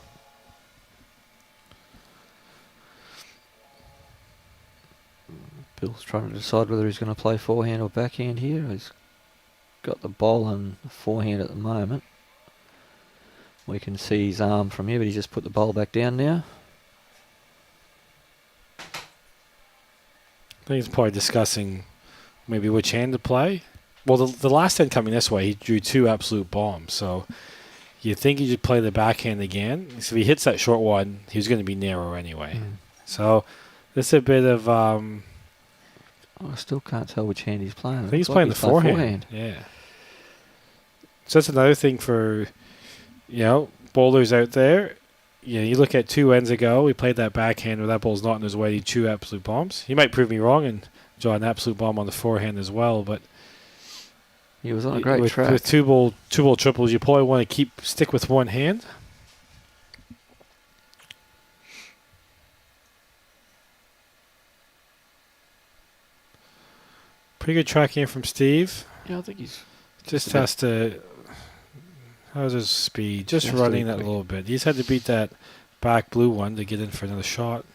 Bill's trying to decide whether he's going to play forehand or backhand here. He's got the bowl and forehand at the moment. We can see his arm from here, but he's just put the bowl back down now. I think he's probably discussing maybe which hand to play. Well, the last hand coming this way, he drew 2 absolute bombs. So you'd think he should play the backhand again. So if he hits that short one, he was going to be narrow anyway. So this is a bit of... I still can't tell which hand he's playing. I think he's playing the forehand. Yeah. So that's another thing for, bowlers out there. You look at 2 ends ago, we played that backhand where that ball's not in his way. He 2 absolute bombs. He might prove me wrong and draw an absolute bomb on the forehand as well, but he was on a great track. With two ball triples, you probably want to stick with one hand. Pretty good track here from Steve. Yeah, I think he's just has to. How's his speed? Just running that a little bit. He's had to beat that back blue one to get in for another shot.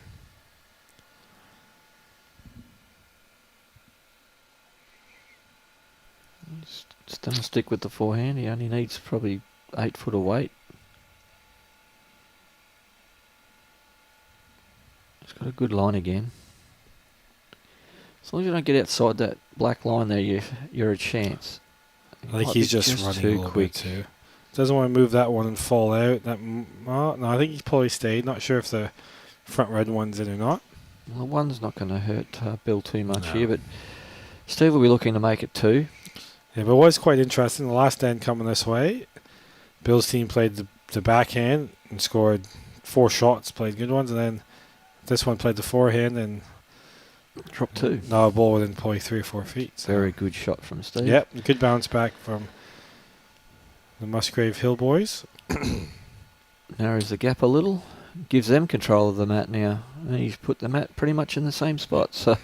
Just going to stick with the forehand. He only needs probably 8 foot of weight. He's got a good line again. As long as you don't get outside that black line there, you're a chance. I think he's just running a little quick too. Doesn't want to move that one and fall out. No, I think he's probably stayed. Not sure if the front red one's in or not. Well, the one's not going to hurt Bill too much here, but Steve will be looking to make it 2. Yeah, but it was quite interesting. The last end coming this way, Bill's team played the backhand and scored 4 shots, played good ones, and then this one played the forehand and dropped 2. No, a ball within probably 3 or 4 feet. So. Very good shot from Steve. Yep, good bounce back from the Musgrave Hill boys. Narrows the gap a little, gives them control of the mat now, and he's put the mat pretty much in the same spot. So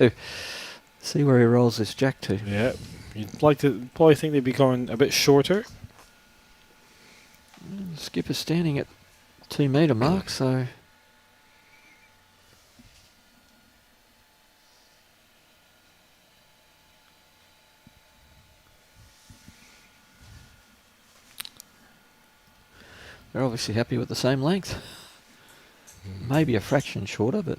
see where he rolls this jack to. Yeah, you'd like to probably think they'd be going a bit shorter. Skipper's standing at 2 metre mark, so they're obviously happy with the same length. Maybe a fraction shorter, but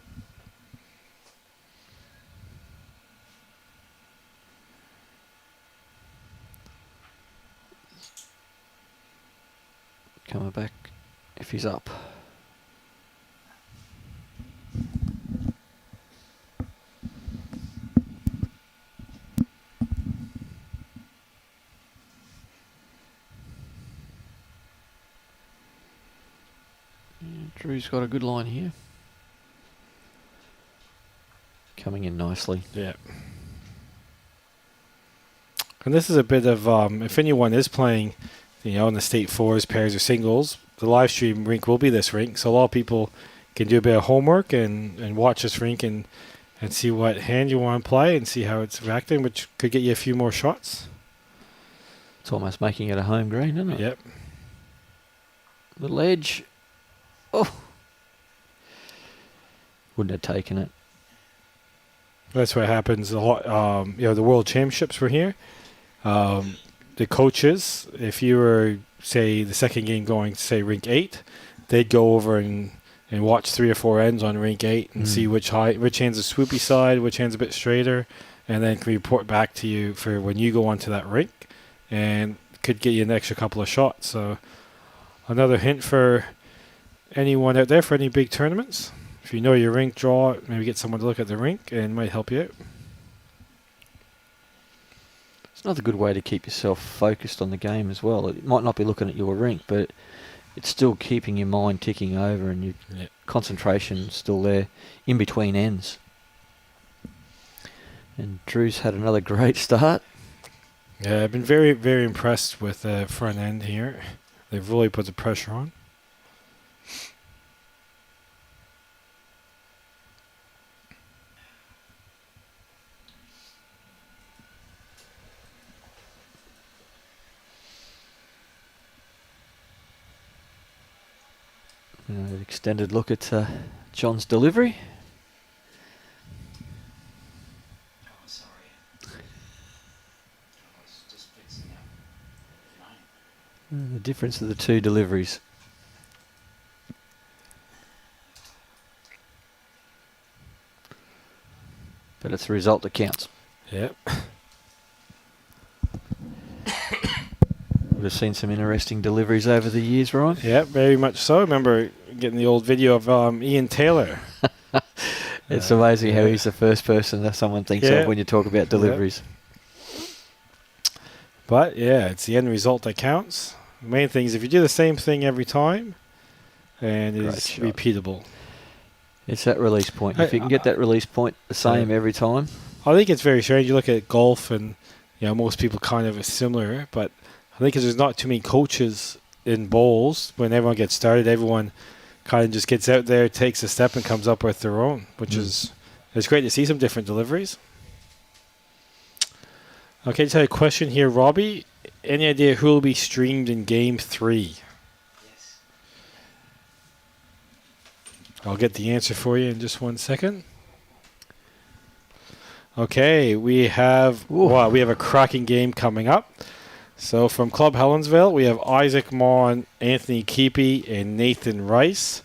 coming back if he's up. Drew's got a good line here. Coming in nicely. Yeah. And this is a bit of, if anyone is playing, in the state fours, pairs, or singles, the live stream rink will be this rink. So a lot of people can do a bit of homework and watch this rink and see what hand you want to play and see how it's reacting, which could get you a few more shots. It's almost making it a home green, isn't it? Yep. Little edge. Oh. Wouldn't have taken it. That's what happens a lot. The World Championships were here. The coaches, if you were, say, the second game going to, say, rink 8, they'd go over and watch 3 or 4 ends on rink 8 and see which hand's a swoopy side, which hand's a bit straighter, and then can report back to you for when you go onto that rink, and could get you an extra couple of shots. So another hint for anyone out there for any big tournaments. If you know your rink, draw it, maybe get someone to look at the rink, and it might help you out. It's another good way to keep yourself focused on the game as well. It might not be looking at your rink, but it's still keeping your mind ticking over and your concentration still there in between ends. And Drew's had another great start. Yeah, I've been very, very impressed with the front end here. They've really put the pressure on. An extended look at John's delivery. Oh, sorry. I was just fixing up mine. The difference of the 2 deliveries. But it's the result that counts. Yep. Would have seen some interesting deliveries over the years, Ryan. Yeah, very much so. I remember getting the old video of Ian Taylor. It's amazing how he's the first person that someone thinks of when you talk about deliveries. But yeah, it's the end result that counts. The main thing is if you do the same thing every time, and it's repeatable. It's that release point. If you can get that release point the same every time. I think it's very strange. You look at golf and most people kind of are similar, but I think because there's not too many coaches in bowls, when everyone gets started, everyone kind of just gets out there, takes a step, and comes up with their own, which is it's great to see some different deliveries. Okay, just had a question here, Robbie. Any idea who will be streamed in Game 3? Yes. I'll get the answer for you in just 1 second. Okay, we have a cracking game coming up. So from Club Helensville, we have Isaac Mon, Anthony Keepy, and Nathan Rice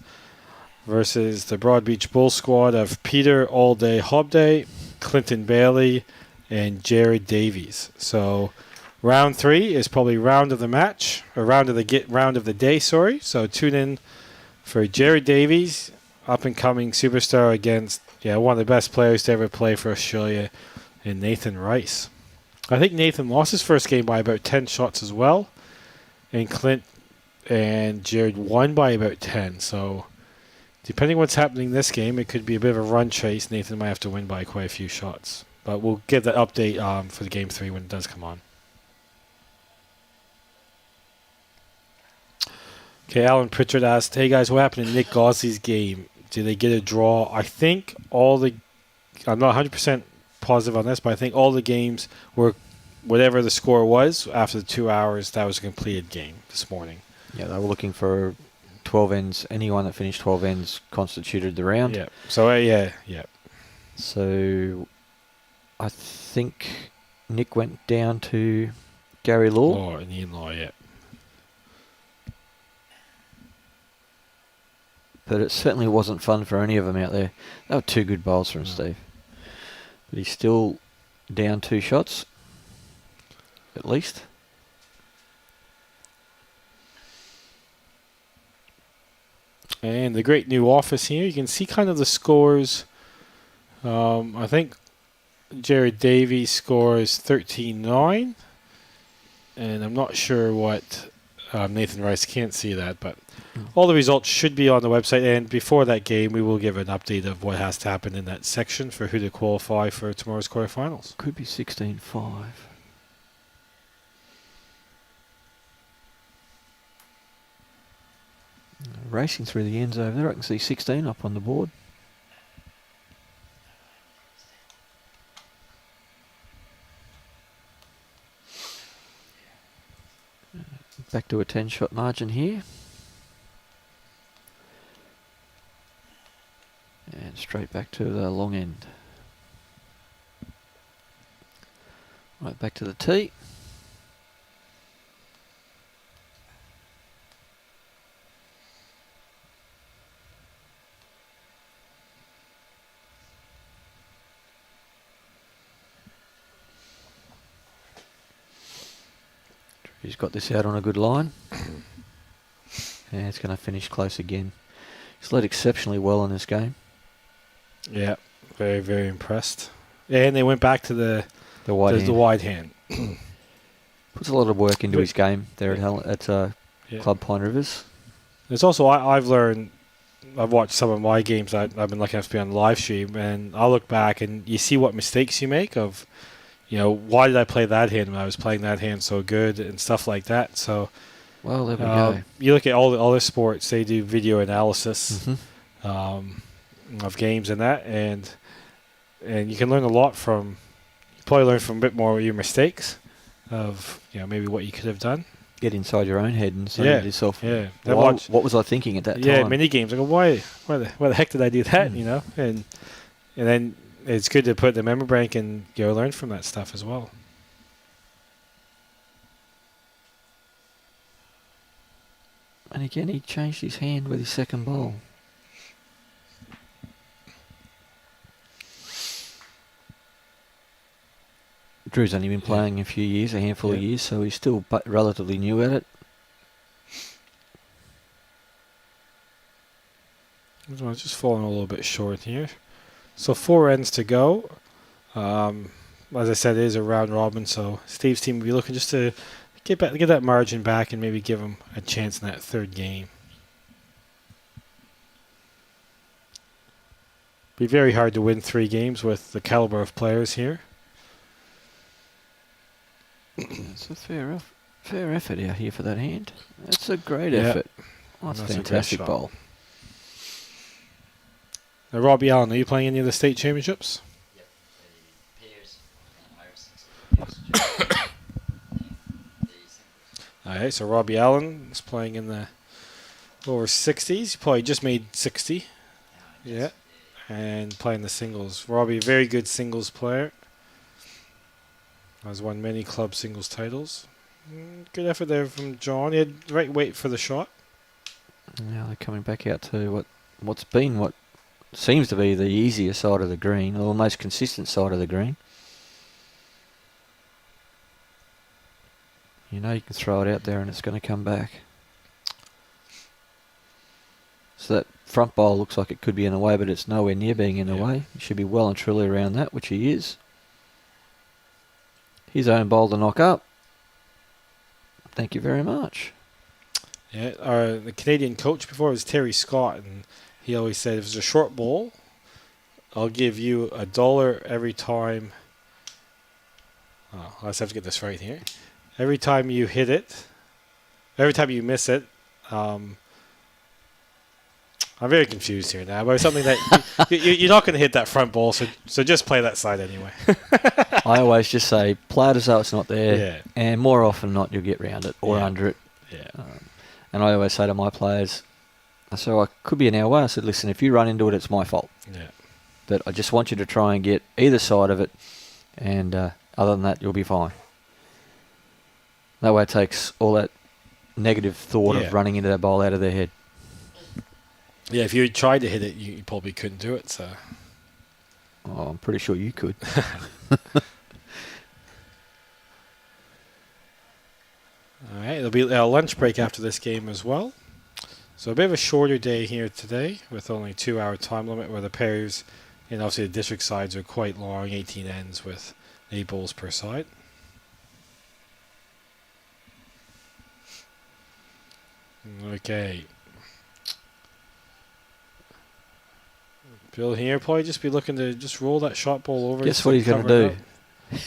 versus the Broadbeach Bull squad of Peter Allday Hobday, Clinton Bailey, and Jared Davies. So round 3 is probably round of the match, or round of the day, sorry. So tune in for Jared Davies, up and coming superstar against one of the best players to ever play for Australia, and Nathan Rice. I think Nathan lost his first game by about 10 shots as well. And Clint and Jared won by about 10. So depending what's happening this game, it could be a bit of a run chase. Nathan might have to win by quite a few shots. But we'll give that update for the game 3 when it does come on. Okay, Alan Pritchard asked, hey guys, what happened in Nick Gosley's game? Did they get a draw? I think I'm not 100% positive on this, but I think all the games were, whatever the score was, after the 2 hours, that was a completed game this morning. Yeah, they were looking for 12 ends. Anyone that finished 12 ends constituted the round. Yeah. So, yeah. So, I think Nick went down to Gary Law. Law and Ian Law, yeah. But it certainly wasn't fun for any of them out there. They were 2 good bowls from Steve. But he's still down 2 shots, at least. And the great new office here, you can see kind of the scores. I think Jared Davies scores 13-9. And I'm not sure what Nathan Rice, can't see that, but all the results should be on the website. And before that game, we will give an update of what has to happen in that section for who to qualify for tomorrow's quarterfinals. Could be 16-5. Racing through the ends over there, I can see 16 up on the board. Back to a 10-shot margin here. And straight back to the long end. Right back to the tee. He's got this out on a good line. And it's going to finish close again. He's led exceptionally well in this game. Yeah, very, very impressed. And they went back to the wide hand. Puts a lot of work into his game there at Club Pine Rivers. There's also, I've watched some of my games. I've been lucky enough to be on the live stream, and I'll look back and you see what mistakes you make of, why did I play that hand when I was playing that hand so good and stuff like that. So, well, there we go. You look at all the other sports; they do video analysis of games and that, and you can learn a lot from. You probably learn from a bit more of your mistakes, of maybe what you could have done. Get inside your own head and say to yourself, what was I thinking at that time? Yeah, many games. I go, why the heck did I do that? And then it's good to put the memory bank and learn from that stuff as well. And again, he changed his hand with his second bowl. Drew's only been playing a few years, a handful of years, so he's still relatively new at it. I'm just falling a little bit short here. So 4 ends to go. As I said, it is a round robin, so Steve's team will be looking just to get that margin back and maybe give him a chance in that third game. Be very hard to win 3 games with the caliber of players here. It's a fair effort out here for that hand. That's a great effort. Oh, that's a fantastic bowl. Now, Robbie Allen, are you playing any of the state championships? Yep, the pairs. All right, so Robbie Allen is playing in the lower 60s. He probably just made 60. Yeah. And playing the singles. Robbie, very good singles player. Has won many club singles titles. Good effort there from John. He had the right weight for the shot. Now they're coming back out to what seems to be the easier side of the green, or the most consistent side of the green. You can throw it out there and it's going to come back. So that front bowl looks like it could be in the way, but it's nowhere near being in the way. He should be well and truly around that, which he is. His own bowl to knock up. Thank you very much. Yeah, the Canadian coach before was Terry Scott, and he always said if it's a short bowl, I'll give you $1 every time. Oh, let's have to get this right here. Every time you hit it, every time you miss it, I'm very confused here now, but it's something that you're not going to hit that front ball, so just play that side anyway. I always just say, play it as though it's not there, Yeah. and more often than not, you'll get round it or under it. Yeah. And I always say to my players, so I could be an hour away. I said, listen, if you run into it, it's my fault. Yeah. But I just want you to try and get either side of it, and other than that, you'll be fine. That way it takes all that negative thought of running into that bowl out of their head. Yeah, if you tried to hit it, you probably couldn't do it. So. Oh, I'm pretty sure you could. All right, there'll be a lunch break after this game as well. So a bit of a shorter day here today with only a 2-hour time limit, where the pairs and obviously the district sides are quite long, 18 ends with 8 bowls per side. Okay. Bill here probably just be looking to just roll that shot ball over. Guess what he's going to do?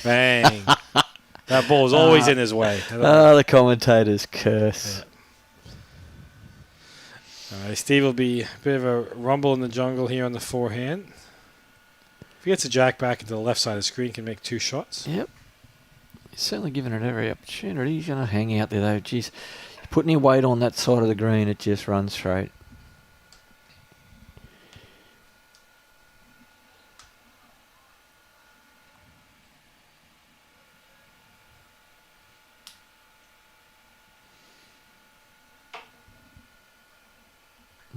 Bang. That ball is always in his way. The commentators curse. Yeah. Steve will be a bit of a rumble in the jungle here on the forehand. If he gets a jack back into the left side of the screen, he can make 2 shots. Yep. He's certainly given it every opportunity. He's going to hang out there, though. Jeez, put any weight on that side of the green, it just runs straight.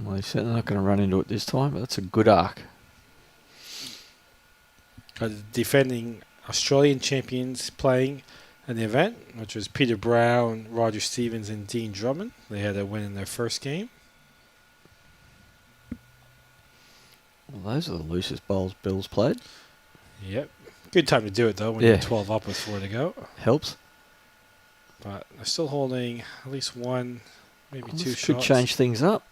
Well, he's certainly not going to run into it this time, but that's a good arc. Defending Australian champions playing in the event, which was Peter Brown, Roger Stevens, and Dean Drummond. They had a win in their first game. Well, those are the loosest bowls Bill's played. Yep. Good time to do it, though, when you're 12 up with 4 to go. Helps. But they're still holding at least 1, maybe 2 shots. Could change things up.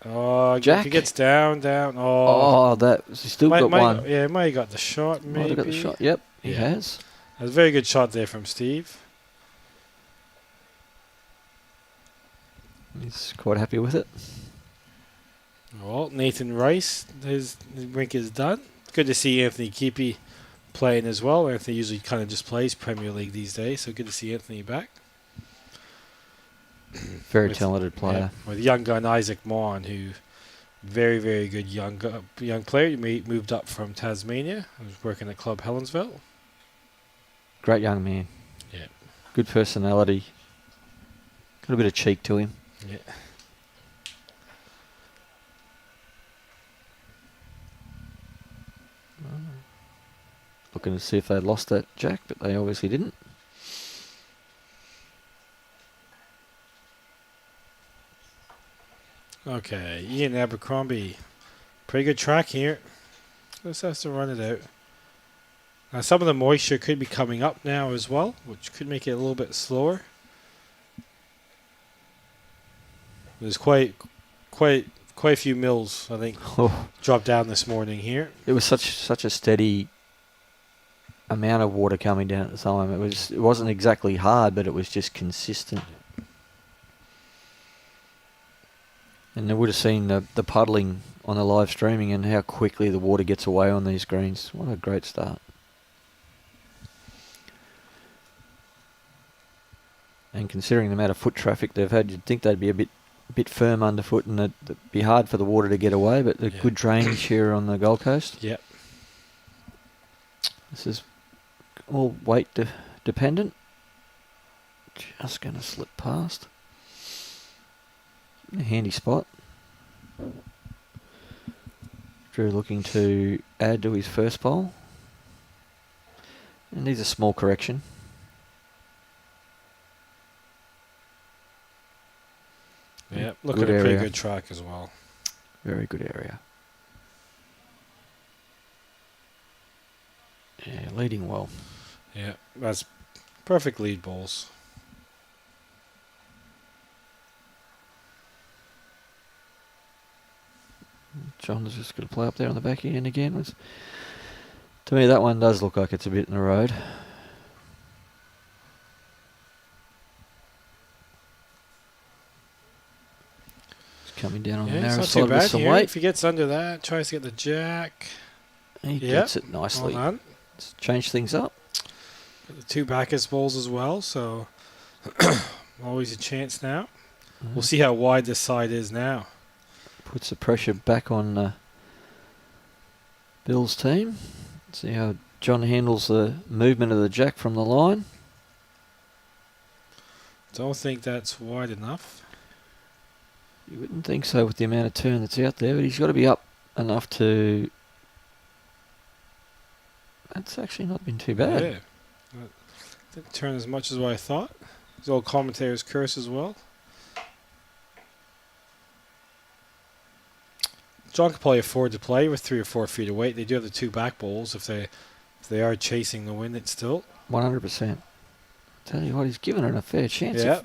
Oh, Jack. If he gets down. Oh, he's still got one. Yeah, might have got the shot, maybe. Might have got the shot. Yep, he has. That was a very good shot there from Steve. He's quite happy with it. Well, Nathan Rice, his rink is done. Good to see Anthony Keepy playing as well. Anthony usually kind of just plays Premier League these days, so good to see Anthony back. Very talented player. Yeah, with young gun Isaac Maughan, who very, very good young player. He moved up from Tasmania. Was working at Club Helensville. Great young man. Yeah. Good personality. Got a bit of cheek to him. Yeah. Looking to see if they lost that jack, but they obviously didn't. Okay, Ian Abercromby. Pretty good track here. Just has to run it out. Now, some of the moisture could be coming up now as well, which could make it a little bit slower. There's quite a few mils, I think, dropped down this morning here. It was such a steady amount of water coming down at the time. It wasn't exactly hard, but it was just consistent. And they would have seen the puddling on the live streaming and how quickly the water gets away on these greens. What a great start. And considering the amount of foot traffic they've had, you'd think they'd be a bit firm underfoot and it'd be hard for the water to get away, but the good drainage here on the Gold Coast. Yep. This is all weight dependent. Just going to slip past. A handy spot. Drew looking to add to his first bowl. And needs a small correction. Yeah, look at a pretty good track as well. Very good area. Yeah, leading well. Yeah, that's Perfect lead balls. John's just going to play up there on the back end again. To me, that one does look like it's a bit in the road. It's coming down on the narrow it's side not too with bad some here. weight. If he gets under that, tries to get the jack. He gets it nicely. Well done. Let's change things up. Got the 2 Bacchus balls as well, so always a chance now. We'll see how wide this side is now. Puts the pressure back on Bill's team. See how John handles the movement of the jack from the line. Don't think that's wide enough. You wouldn't think so with the amount of turn that's out there, but he's got to be up enough to... That's actually not been too bad. Yeah. Didn't turn as much as what I thought. His old commentator's curse as well. John could probably afford to play with 3 or 4 feet of weight. They do have the 2 back balls if they are chasing the wind. It's still 100%. Tell you what, he's given it a fair chance. Yeah.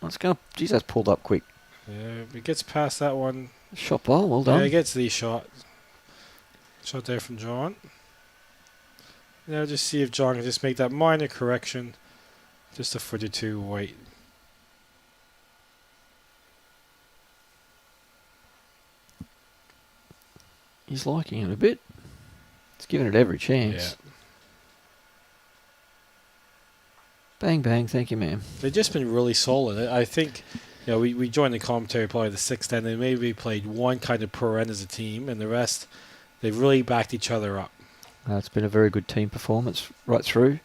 Let's go. Geez, that's pulled up quick. Yeah, if he gets past that one. Shot ball, well done. Yeah, he gets the shot. Shot there from John. Now just see if John can just make that minor correction. Just a foot or 2 weight. He's liking it a bit. He's giving it every chance. Yeah. Bang, bang. Thank you, ma'am. They've just been really solid. I think, we joined the commentary probably the 6th end. They maybe played one kind of per end as a team, and the rest, they've really backed each other up. It's been a very good team performance right through.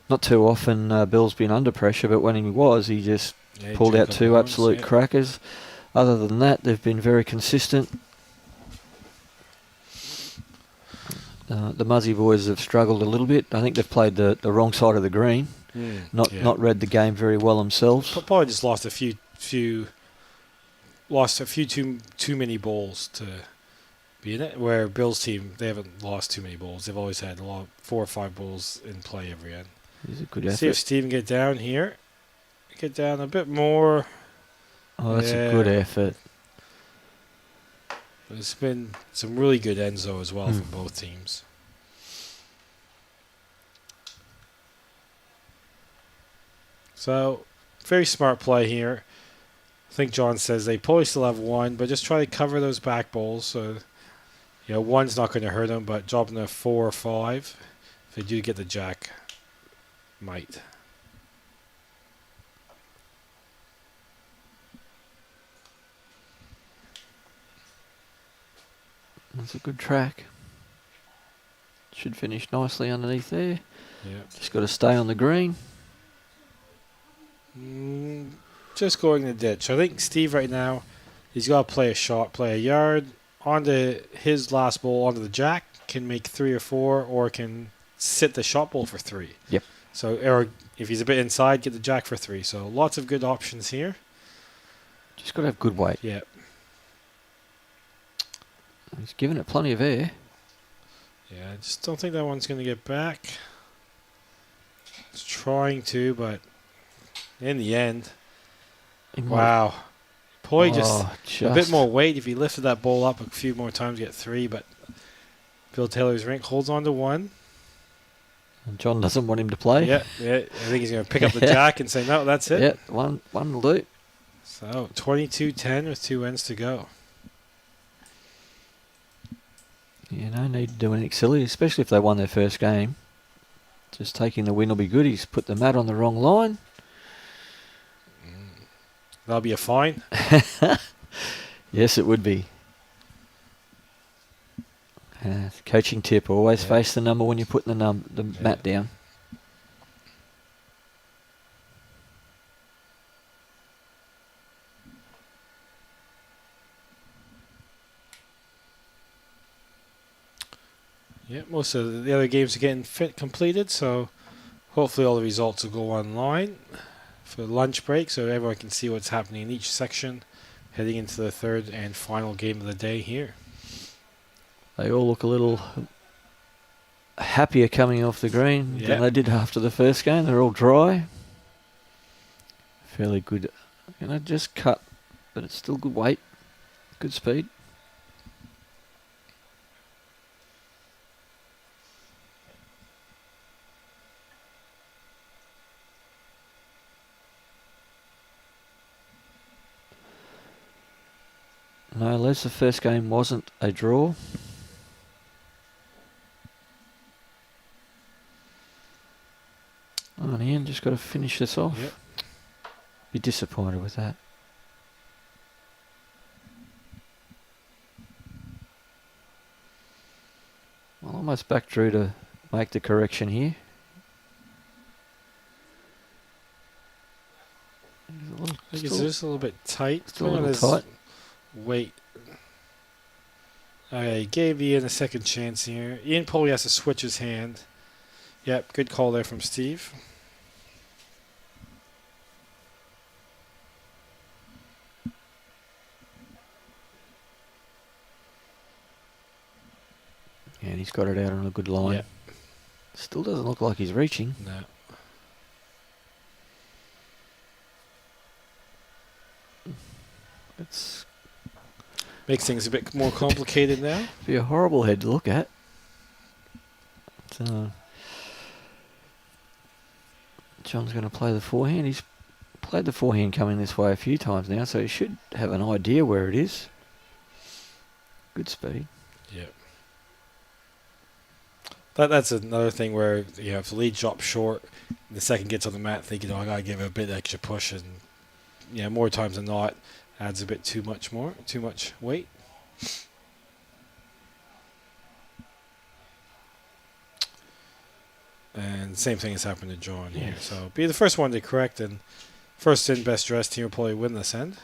Not too often Bill's been under pressure, but when he was, he just pulled out 2 absolute crackers. Other than that, they've been very consistent. The Muzzy boys have struggled a little bit. I think they've played the wrong side of the green. Not read the game very well themselves. Probably just lost a few too many balls to be in it. Where Bill's team, they haven't lost too many balls. They've always had 4 or 5 balls in play every end. It's a good effort. See if Steve can get down here. Get down a bit more. Oh, that's a good effort. There's been some really good ends though as well from both teams. So, very smart play here. I think John says they probably still have 1, but just try to cover those back balls. So, 1's not going to hurt them, but dropping a 4 or 5, if they do get the jack, might. That's a good track. Should finish nicely underneath there. Yeah. Just got to stay on the green. Just going in the ditch. I think Steve right now, he's got to play a shot, play a yard onto his last ball onto the jack, can make 3 or 4, or can sit the shot ball for 3. Yep. So, or if he's a bit inside, get the jack for 3. So lots of good options here. Just got to have good weight. Yeah. He's giving it plenty of air. Yeah, I just don't think that one's going to get back. It's trying to, but in the end, wow. Probably just a bit more weight. If he lifted that ball up a few more times, get 3, but Bill Taylor's rink holds on to 1. And John doesn't want him to play. Yeah. I think he's going to pick up the jack and say, no, that's it. Yeah, one will do. So 22-10 with 2 ends to go. Yeah, no need to do anything silly, especially if they won their first game. Just taking the win will be good. He's put the mat on the wrong line. That'll be a fine. Yes, it would be. Coaching tip, always face the number when you're putting the mat down. Yeah, most of the other games are getting completed, so hopefully all the results will go online for lunch break so everyone can see what's happening in each section heading into the 3rd and final game of the day here. They all look a little happier coming off the green Yeah. than they did after the first game. They're all dry. Fairly good. Just cut, but it's still good weight, good speed. No, Les, the first game wasn't a draw. Oh, and Ian just got to finish this off. Yep. Be disappointed with that. Well, almost back Drew to make the correction here. I think it's just a little bit tight. Still a little tight. Wait. Okay, gave Ian a second chance here. Ian probably has to switch his hand. Yep, good call there from Steve. And he's got it out on a good line. Yep. Still doesn't look like he's reaching. No. It's Makes things a bit more complicated now. be a horrible head to look at. John's going to play the forehand. He's played the forehand coming this way a few times now, so he should have an idea where it is. Good speed. Yep. That's another thing where if the lead drops short, the second gets on the mat, thinking, I gotta give it a bit extra push, and more times than not, adds a bit too much weight. And same thing has happened to John here. Yes. So be the first one to correct, and first in, best dressed team will probably win this end.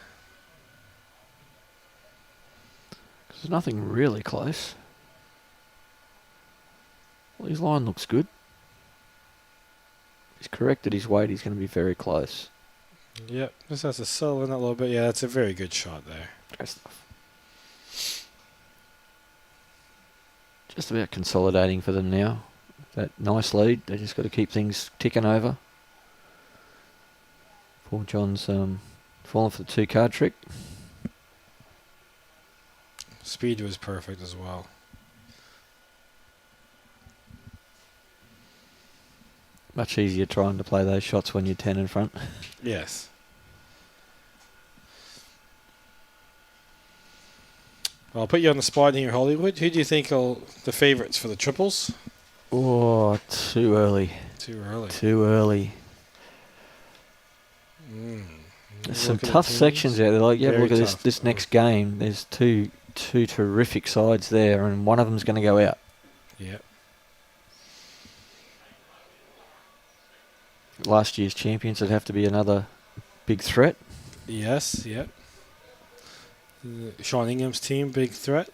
There's nothing really close. Well, his line looks good. He's corrected his weight. He's going to be very close. Yep, just has to settle in a little bit. Yeah, that's a very good shot there. Great stuff. Just about consolidating for them now. That nice lead. They just got to keep things ticking over. Poor John's fallen for the 2-card trick. Speed was perfect as well. Much easier trying to play those shots when you're 10 in front. Yes. Well, I'll put you on the spot here, Hollywood. Who do you think are the favourites for the triples? Oh, too early. Too early. Too early. There's some tough sections out there. Like, yeah, look at this next game. There's two terrific sides there, and one of them's going to go out. Yep. Last year's champions would have to be another big threat. Yes, yep. Sean Ingham's team, big threat.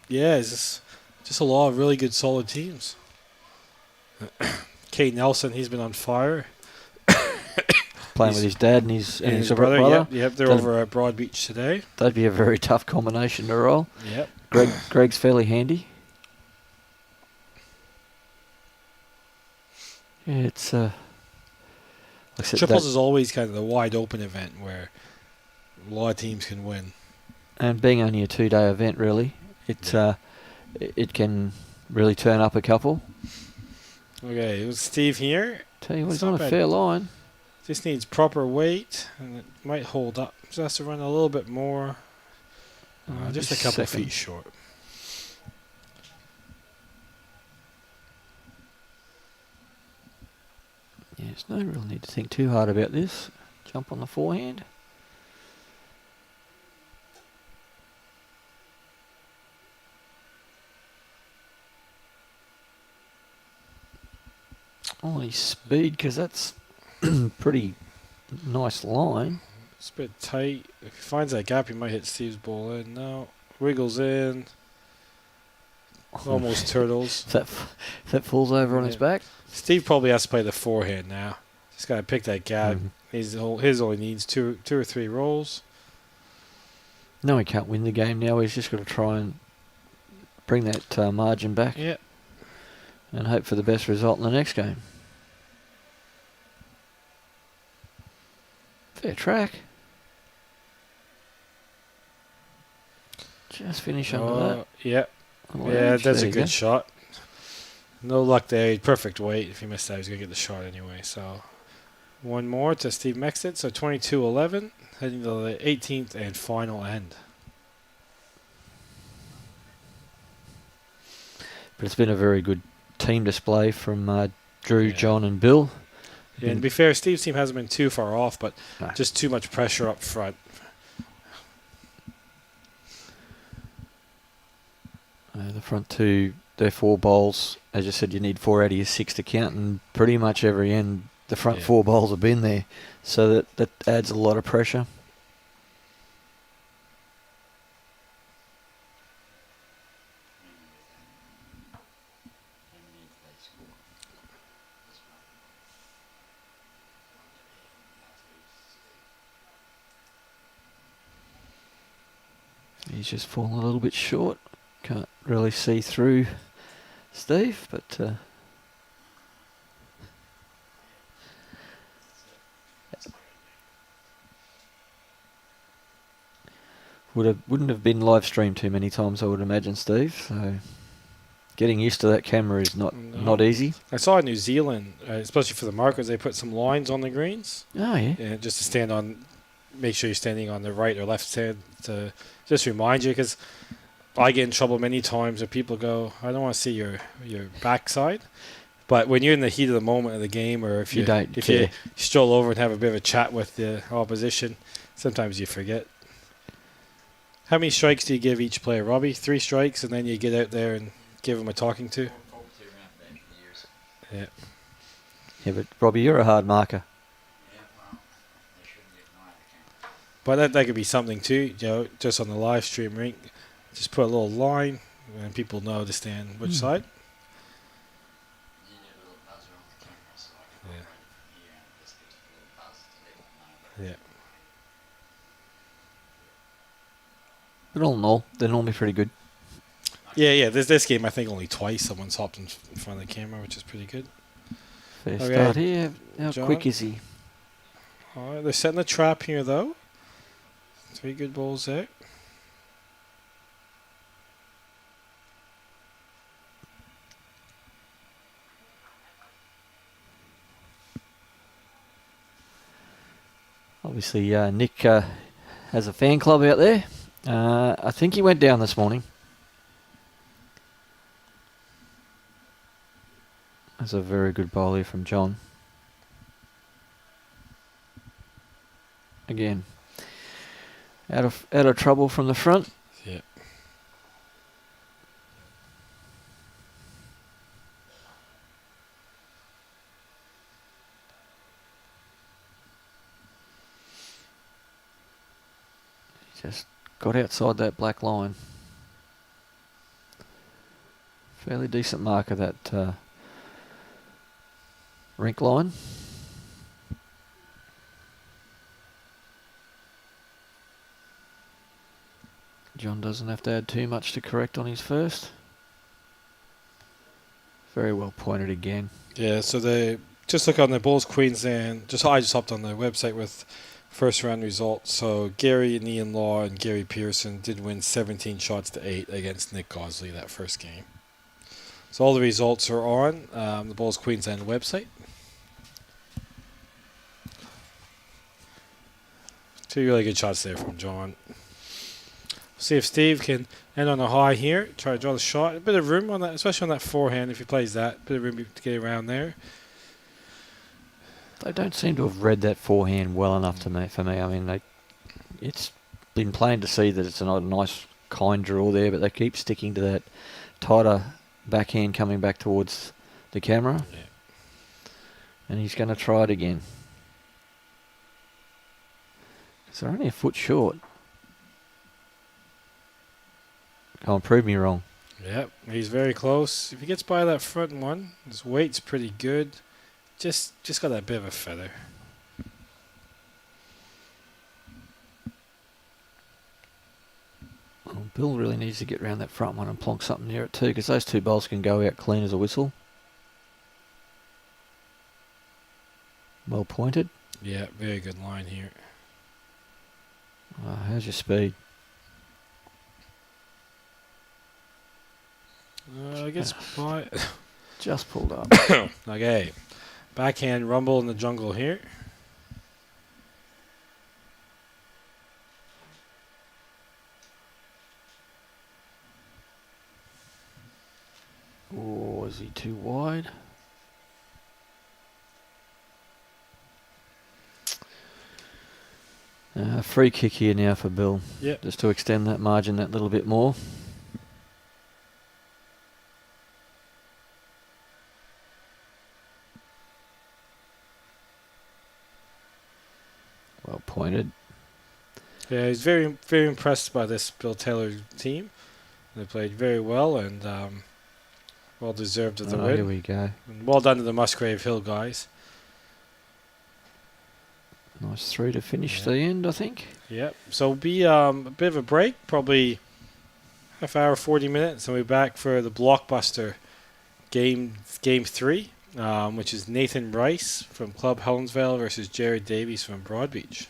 Yeah, it's just a lot of really good, solid teams. Kate Nelson, he's been on fire. Playing with his dad and his brother. Yep, they're over at Broad Beach today. That'd be a very tough combination to roll. Yep. Greg's fairly handy. Yeah, it's like I said, Triples is always kind of the wide open event where a lot of teams can win. And being only a 2-day event, really, it can really turn up a couple. Okay, it was Steve here. Tell you what, It's he's on a not bad. fair line. Just needs proper weight, and it might hold up. Just has to run a little bit more. Just a couple second. feet short. Yeah, there's no real need to think too hard about this. Jump on the forehand. Oh, his speed, because that's pretty nice line. It's a bit tight. If he finds that gap, he might hit Steve's ball in. No. Wiggles in. Almost turtles. If that falls over on his back. Steve probably has to play the forehand now. Just got to pick that gap. Mhm. His only needs two or three rolls. No, he can't win the game now. He's just got to try and bring that margin back. Yeah. and hope for the best result in the next game. Fair track. Just finish under that. Yeah. Yeah, that's a good shot. No luck there. Perfect weight. If he missed that, he was going to get the shot anyway. So one more to Steve Mexted. So 22-11, heading to the 18th and final end. But it's been a very good team display from Drew, John and Bill. Yeah, and to be fair, Steve's team hasn't been too far off, but No. just too much pressure up front. The front two, their 4 bowls, as you said, you need 4 out of your 6 to count, and pretty much every end, the front 4 bowls have been there. So that adds a lot of pressure. He's just fallen a little bit short. Can't really see through Steve, but wouldn't have been live streamed too many times, I would imagine, Steve. So getting used to that camera is not easy. I saw in New Zealand, especially for the markers, they put some lines on the greens. Oh yeah. Yeah, just to stand on. Make sure you're standing on the right or left side to just remind you, because I get in trouble many times where people go, I don't want to see your backside. But when you're in the heat of the moment of the game, or if you stroll over and have a bit of a chat with the opposition, sometimes you forget. How many strikes do you give each player, Robbie? 3 strikes, and then you get out there and give them a talking to? Yeah. Yeah, but Robbie, you're a hard marker. But that could be something too, just on the live stream rink. Just put a little line and people know to stand which side. Yeah. But all in all, they're normally pretty good. Yeah. This game, I think only twice someone's hopped in front of the camera, which is pretty good. Fair start here. How John? Quick is he? All right, they're setting a trap here, though. 3 good balls there. Obviously, Nick has a fan club out there. I think he went down this morning. That's a very good bowl here from John. Again, out of trouble from the front. Yeah. Just got outside that black line. Fairly decent marker, that rink line. John doesn't have to add too much to correct on his first. Very well pointed again. Yeah, so they just look on the Bulls Queensland. I just hopped on the website with first round results. So Gary and Ian Law and Gary Pearson did win 17 shots to 8 against Nick Gosley that first game. So all the results are on the Bulls Queensland website. 2 really good shots there from John. See if Steve can end on a high here. Try to draw the shot. A bit of room on that, especially on that forehand if he plays that. A bit of room to get around there. They don't seem to have read that forehand well enough for me. I mean, it's been plain to see that it's a nice, kind draw there, but they keep sticking to that tighter backhand coming back towards the camera. Yeah. And he's going to try it again. Because they're only a foot short. Come on, prove me wrong. Yep, he's very close. If he gets by that front one, his weight's pretty good. Just got that bit of a feather. Well, Bill really needs to get around that front one and plonk something near it too, because those 2 bowls can go out clean as a whistle. Well pointed. Yeah, very good line here. How's your speed? I guess by Just pulled up. okay. Backhand rumble in the jungle here. Oh, is he too wide? Free kick here now for Bill. Yep. Just to extend that margin that little bit more. Well pointed. Yeah, he's very, very impressed by this Bill Taylor team. They played very well and well deserved of the win. Here we go. And well done to the Musgrave Hill guys. Nice 3 to finish the end, I think. Yep. So it'll be a bit of a break, probably half hour, 40 minutes, and we'll be back for the blockbuster game 3, which is Nathan Rice from Club Helensvale versus Jared Davies from Broadbeach.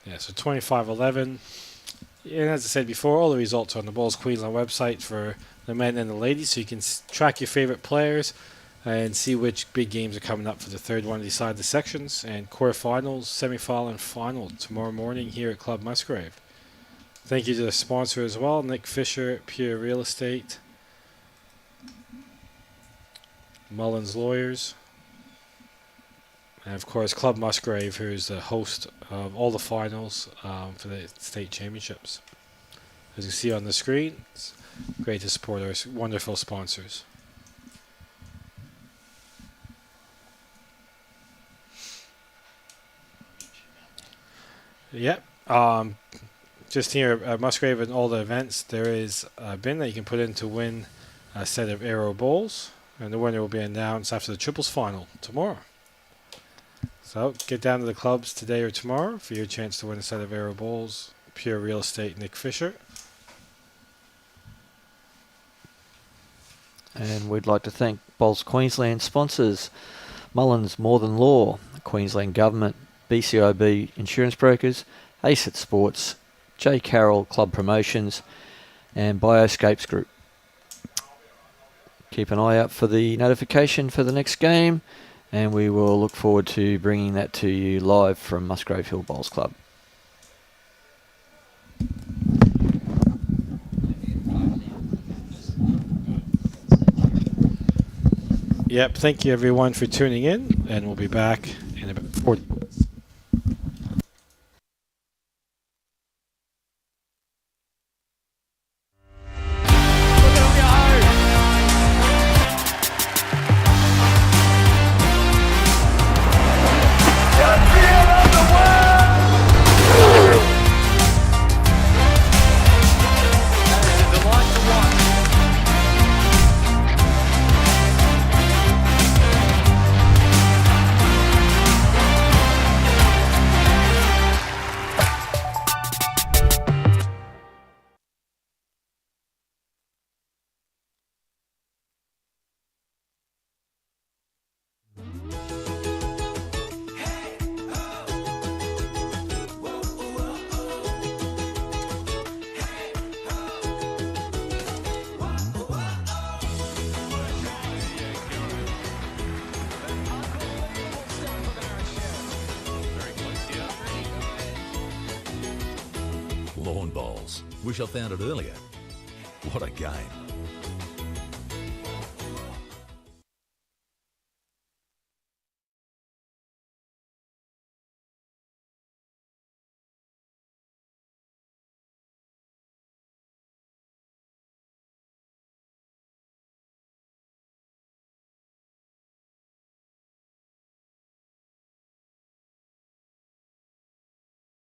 Yeah, so 25-11. And as I said before, all the results are on the Balls Queensland website for the men and the ladies, so you can track your favorite players and see which big games are coming up for the third one to decide the sections and quarterfinals, semi-final, and final tomorrow morning here at Club Musgrave. Thank you to the sponsor as well, Nick Fisher, Pure Real Estate, Mullins Lawyers, and of course Club Musgrave, who is the host of all the finals for the state championships. As you see on the screen, it's great to support our wonderful sponsors. Yep. Just here at Musgrave and all the events, there is a bin that you can put in to win a set of Aero Bowls, and the winner will be announced after the triples final tomorrow. So get down to the clubs today or tomorrow for your chance to win a set of Aero Bowls. Pure Real Estate, Nick Fisher. And we'd like to thank Balls Queensland sponsors, Mullins More Than Law, Queensland Government, BCIB Insurance Brokers, ACET Sports, J. Carroll Club Promotions, and Bioscapes Group. Keep an eye out for the notification for the next game, and we will look forward to bringing that to you live from Musgrave Hill Bowls Club. Yep, thank you everyone for tuning in, and we'll be back in about 40 minutes. Lawn bowls. Wish I found it earlier. What a game.